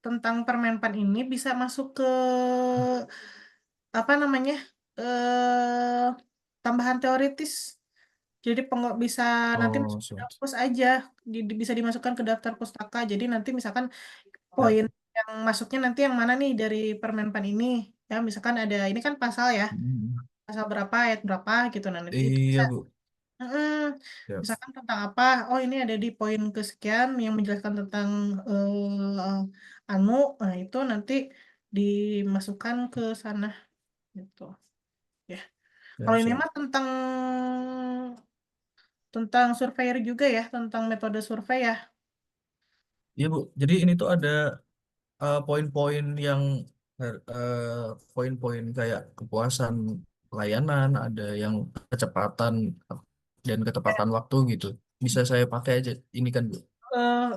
tentang Permenpan ini bisa masuk ke apa namanya? Tambahan teoritis. Jadi bisa nanti Oh, masuk ke siap. dapus aja, bisa dimasukkan ke daftar pustaka. Jadi nanti misalkan Siap. poin yang masuknya nanti yang mana nih dari Permenpan ini? Ya, misalkan ada ini kan pasal ya, Hmm. pasal berapa, ayat berapa gitu. Nah, nanti itu Iya, bisa. Bu. Mm-mm. Siap. Misalkan tentang apa? Oh, ini ada di poin kesekian yang menjelaskan tentang anu. Nah, itu nanti dimasukkan ke sana gitu. Ya. Kalau Siap, ini siap. mah tentang surveyor juga ya, tentang metode survei ya. Iya, Bu. Jadi ini tuh ada poin-poin yang poin-poin kayak kepuasan pelayanan, ada yang kecepatan dan ketepatan waktu gitu. Bisa saya pakai aja ini kan, Bu. Eh,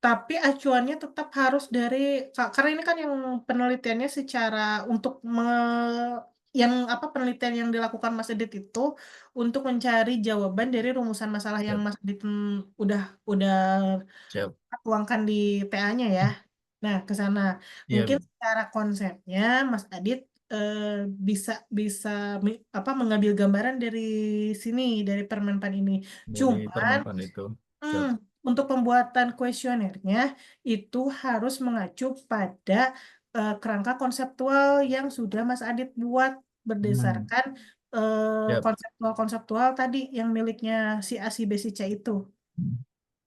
tapi acuannya tetap harus dari karena ini kan yang penelitiannya secara untuk yang apa penelitian yang dilakukan Mas Edit itu untuk mencari jawaban dari rumusan masalah yang Siap. Mas Edit udah Siap. tuangkan di TA-nya ya. Nah, ke sana. Iya, Mungkin Bu. secara konsepnya Mas Adit eh, bisa bisa apa mengambil gambaran dari sini dari Permenpan ini. Dari Cuman Permenpan itu. Hmm, Siap. untuk pembuatan kuesionernya itu harus mengacu pada kerangka konseptual yang sudah Mas Adit buat Hmm. berdasarkan Siap. konseptual-konseptual tadi yang miliknya si A, si B, si C itu.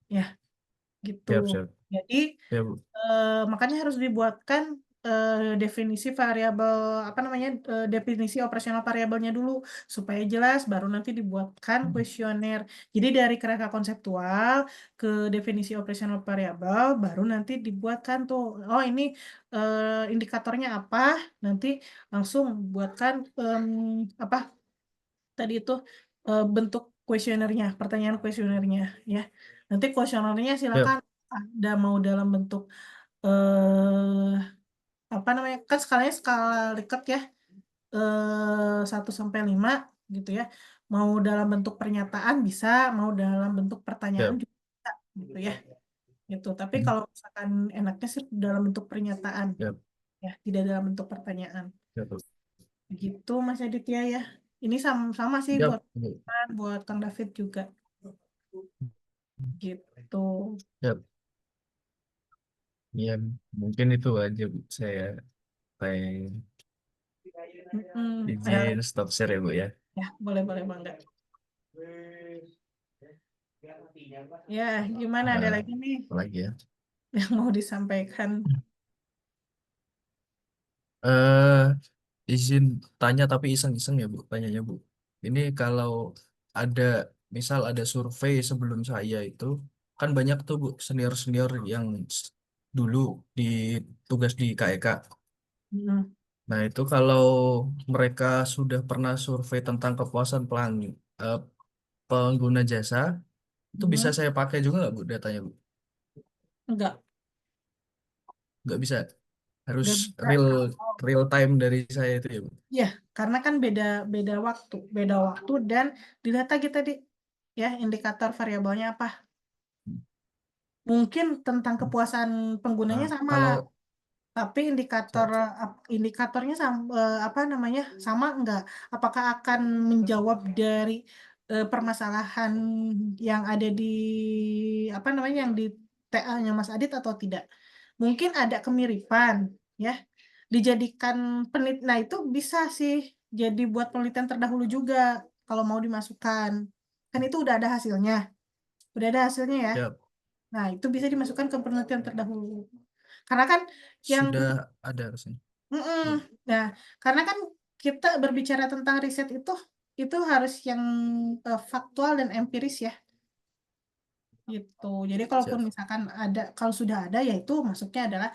Ya, gitu. Siap, siap. Jadi Ya, Bu. makanya harus dibuatkan definisi variabel apa namanya definisi operasional variabelnya dulu supaya jelas baru nanti dibuatkan kuesioner. Jadi dari kerangka konseptual ke definisi operasional variabel baru nanti dibuatkan tuh oh ini indikatornya apa nanti langsung buatkan apa tadi itu bentuk kuesionernya pertanyaan kuesionernya ya. Nanti kuesionernya silakan Siap. ada mau dalam bentuk eh apa namanya kan skalanya skala Likert ya 1 sampai 5 gitu ya mau dalam bentuk pernyataan bisa mau dalam bentuk pertanyaan Siap. juga bisa gitu ya gitu tapi kalau misalkan enaknya sih dalam bentuk pernyataan Siap. ya tidak dalam bentuk pertanyaan Siap, Bu. gitu Mas Aditya ya ini sama sih Siap, buat Bu. buat Kang David juga gitu Siap. Ya, mungkin itu aja Bu. Saya pengen Ya, izin stop share ya Bu ya. ya, boleh Bangga. Ya, gimana ada Nah, lagi nih apa lagi ya? yang mau disampaikan? Eh, izin tanya tapi iseng-iseng ya Bu, tanyanya Bu. Ini kalau ada, misal ada survei sebelum saya itu, kan banyak tuh Bu senior-senior yang dulu di tugas di KEK. Hmm. Nah itu kalau mereka sudah pernah survei tentang kepuasan eh, pengguna jasa, itu bisa Hmm. saya pakai juga nggak Bu datanya Bu? Enggak Nggak bisa, harus bisa. real real time dari saya itu ya Bu. Ya, karena kan beda beda waktu dan di data kita ya indikator variabelnya apa? Mungkin tentang kepuasan penggunanya Nah, sama, kalau tapi indikatornya apa namanya sama enggak? Apakah akan menjawab dari permasalahan yang ada di apa namanya yang di TA-nya Mas Adit atau tidak? Mungkin ada kemiripan, ya. Dijadikan nah itu bisa sih jadi buat penelitian terdahulu juga kalau mau dimasukkan. Kan itu udah ada hasilnya ya. ya Nah itu bisa dimasukkan ke penelitian terdahulu. Karena kan yang sudah ada harusnya. Mm-mm. Nah, karena kan kita berbicara tentang riset itu harus yang faktual dan empiris ya, gitu. Jadi kalaupun Siap, misalkan kalau sudah ada, ya itu masuknya adalah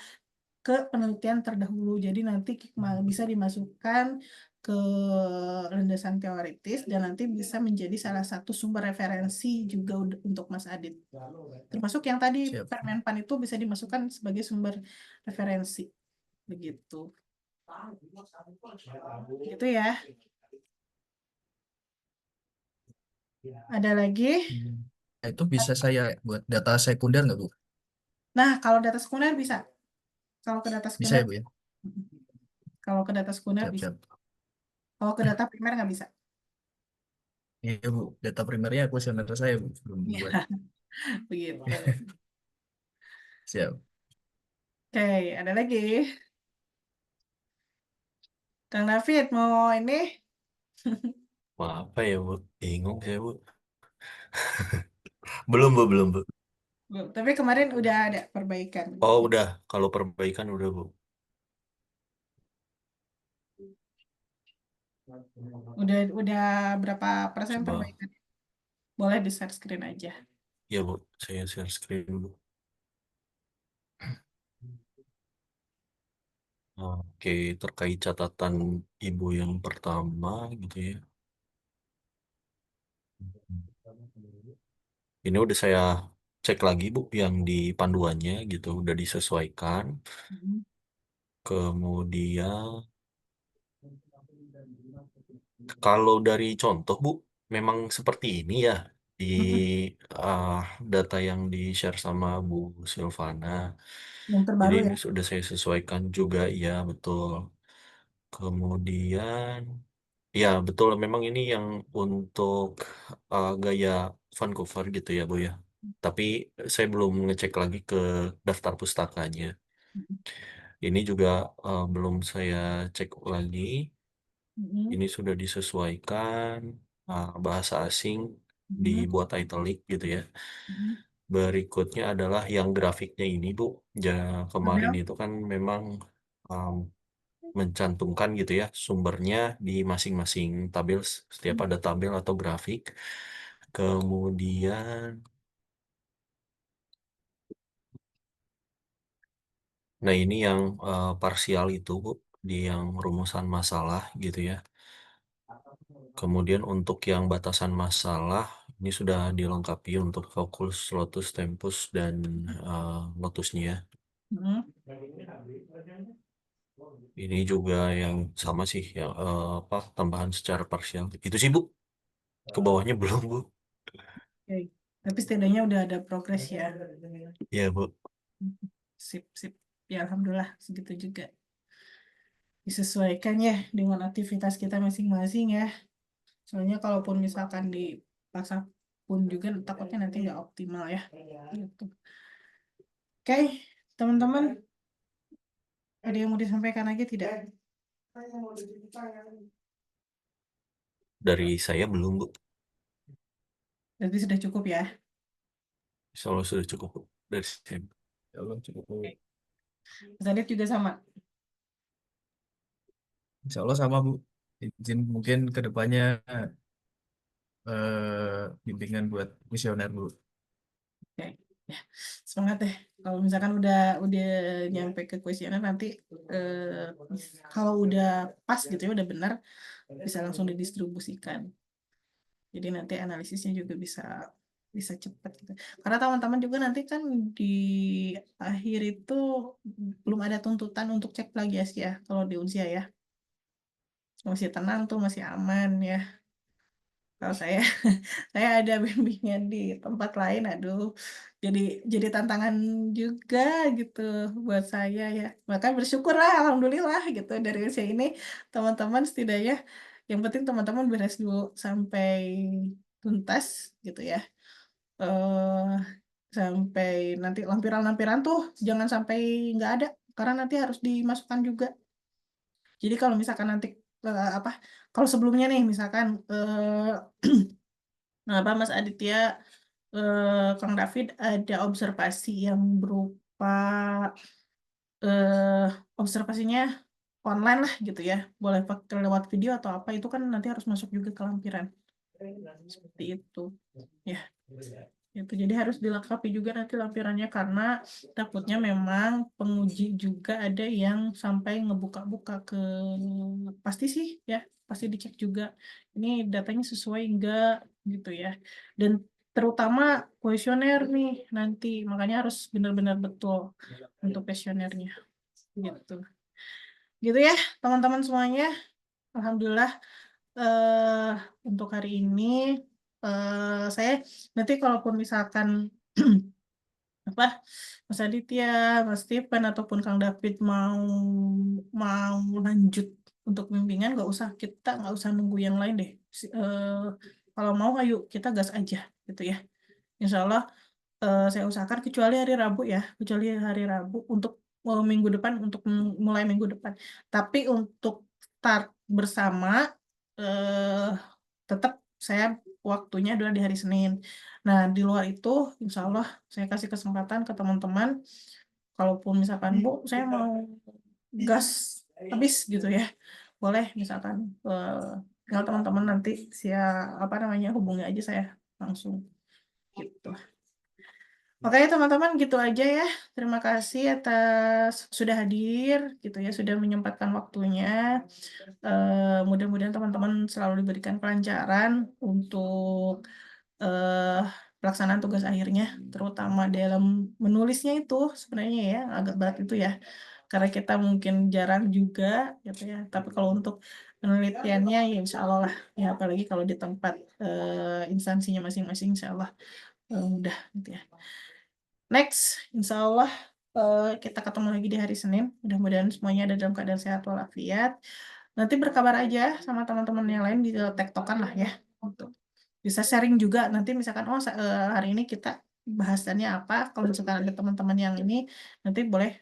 ke penelitian terdahulu. Jadi nanti bisa dimasukkan ke landasan teoritis dan nanti bisa menjadi salah satu sumber referensi juga untuk Mas Adit. Termasuk yang tadi siap. Permenpan itu bisa dimasukkan sebagai sumber referensi, begitu. Gitu ya. Ada lagi? Hmm. Nah, itu bisa saya buat data sekunder nggak Bu? Nah, kalau data sekunder bisa. Kalau ke data Bisa sekunder, ya Bu ya? kalau ke data sekunder Siap, bisa. siap. Kalau ke data primer nggak bisa. Iya Bu, data primernya kuesioner saya Bu, belum Iya, buat. begitu. Siap. Oke, ada lagi. Kang David mau ini? Wah, apa ya Bu? Bingung saya Bu. Belum Bu. Belum. Tapi kemarin udah ada perbaikan. Oh udah, kalau perbaikan udah Bu. Udah berapa persen Coba, perbaikan? Boleh di share screen aja. ya Bu, saya share screen Bu. Oke, terkait catatan Ibu yang pertama gitu ya. Ini udah saya cek lagi Bu, yang di panduannya gitu, udah disesuaikan. Mhm. Kemudian, kalau dari contoh Bu, memang seperti ini ya di Mhm. ah, data yang di-share sama Bu Silvana. Yang Jadi terbaru ini ya. sudah saya sesuaikan juga, ya betul. Kemudian, ya betul, memang ini yang untuk gaya Vancouver gitu ya Bu ya. Tapi saya belum ngecek lagi ke daftar pustakanya. Mhm. Ini juga belum saya cek lagi. Mhm. Ini sudah disesuaikan bahasa asing Mhm. dibuat italic gitu ya. Mhm. Berikutnya adalah yang grafiknya ini Bu. Ya, kemarin Model? itu kan memang um, mencantumkan gitu ya sumbernya di masing-masing tabel, setiap ada tabel atau grafik. Kemudian, nah ini yang parsial itu Bu, di yang rumusan masalah gitu ya. Kemudian untuk yang batasan masalah, ini sudah dilengkapi untuk fokus, lotus, tempus, dan lotusnya. Mhm. Ini juga yang sama sih, yang apa tambahan secara parsial. Itu sih Bu, ke bawahnya belum Bu. Oke. Tapi setidaknya udah ada progres ya. Ya Bu. Sip, sip. Ya, alhamdulillah segitu juga. Disesuaikan ya dengan aktivitas kita masing-masing ya. Soalnya kalaupun misalkan dipaksa pun juga takutnya nanti nggak optimal ya. Gitu. Oke, Teman-teman, ada yang mau disampaikan lagi tidak? Dari saya belum, Bu. Berarti sudah cukup ya. Insya Allah sudah cukup, Bu. Dari saya. Ya Allah cukup. Mas Adit juga sama. Insya Allah sama Bu. Izin mungkin ke depannya bimbingan buat kuesioner Bu. Oke, ya, semangat deh. Kalau misalkan udah nyampe ke kuesioner nanti kalau udah pas gitu ya, udah benar, bisa langsung didistribusikan. Jadi nanti analisisnya juga bisa cepat gitu. Karena teman-teman juga nanti kan di akhir itu belum ada tuntutan untuk cek plagiasi ya kalau di Unsia ya. Masih tenang tuh, masih aman ya. Kalau saya ada bimbingan di tempat lain, aduh, jadi tantangan juga gitu buat saya ya. Maka bersyukurlah, alhamdulillah gitu dari usia ini teman-teman setidaknya, yang penting teman-teman beres dulu sampai tuntas gitu ya. eh Sampai nanti lampiran-lampiran tuh jangan sampai nggak ada, karena nanti harus dimasukkan juga. Jadi kalau misalkan nanti apa, kalau sebelumnya nih misalkan apa Mas Aditya, Kang David ada observasi yang berupa eh, observasinya online lah gitu ya, boleh pakai lewat video atau apa, itu kan nanti harus masuk juga ke lampiran seperti itu ya. Itu jadi harus dilengkapi juga nanti lampirannya, karena takutnya memang penguji juga ada yang sampai ngebuka-buka ke, pasti sih ya, pasti dicek juga ini datanya sesuai enggak gitu ya. Dan terutama kuesioner nih nanti, makanya harus benar-benar betul untuk kuesionernya gitu. Gitu ya teman-teman semuanya. Alhamdulillah eh untuk hari ini saya nanti kalaupun misalkan apa Mas Aditya, Mas Stephen ataupun Kang David mau mau lanjut untuk bimbingan, nggak usah nunggu yang lain deh. Kalau mau ayo kita gas aja gitu ya. Insya Allah saya usahakan kecuali hari Rabu untuk minggu depan, untuk mulai minggu depan. Tapi untuk start bersama eh, tetap saya waktunya adalah di hari Senin. Nah, di luar itu, insya Allah saya kasih kesempatan ke teman-teman, kalaupun misalkan Bu, saya mau gas habis gitu ya, boleh misalkan tinggal teman-teman nanti apa namanya, hubungi aja saya langsung gitu. Oke teman-teman, gitu aja ya. Terima kasih atas sudah hadir gitu ya, sudah menyempatkan waktunya. Mudah-mudahan teman-teman selalu diberikan kelancaran untuk eh, pelaksanaan tugas akhirnya, terutama dalam menulisnya itu sebenarnya ya agak berat itu ya, karena kita mungkin jarang juga gitu ya. Tapi kalau untuk penelitiannya ya insya Allah lah ya, apalagi kalau di tempat instansinya masing-masing, insya Allah mudah gitu ya. Next, insya Allah kita ketemu lagi di hari Senin. Mudah-mudahan semuanya ada dalam keadaan sehat walafiat. Nanti berkabar aja sama teman-teman yang lain, di tektokan lah ya. Untuk bisa sharing juga nanti misalkan hari ini kita bahasannya apa. Kalau misalkan ada teman-teman yang ini, nanti boleh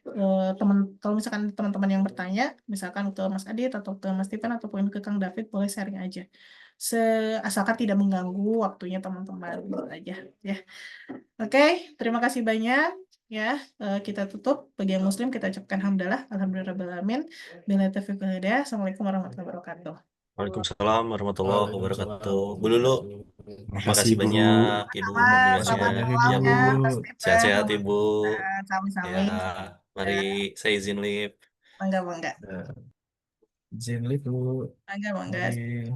kalau misalkan ada teman-teman yang bertanya, misalkan ke Mas Adit atau ke Mas Stephen ataupun ke Kang David, boleh sharing aja. Asalkan tidak mengganggu waktunya teman-teman gitu aja ya. Oke, terima kasih banyak ya. Kita tutup, bagi yang muslim kita ucapkan hamdalah, alhamdulillahirabbil alamin. Billahi taufiq wal hidayah. Assalamualaikum warahmatullahi wabarakatuh. Waalaikumsalam warahmatullahi Waalaikumsalam. wabarakatuh. Bu Lulu, Makasih makasih Bu. banyak Ibu Sama, bimbingannya. selamat banyak, malam Ya Ibu. Bu, ya, Mas Stephen. sehat-sehat Ibu. Sami-sami. Ya, mari saya izin live. Bangga. Izin live Bu. Bangga. Mari.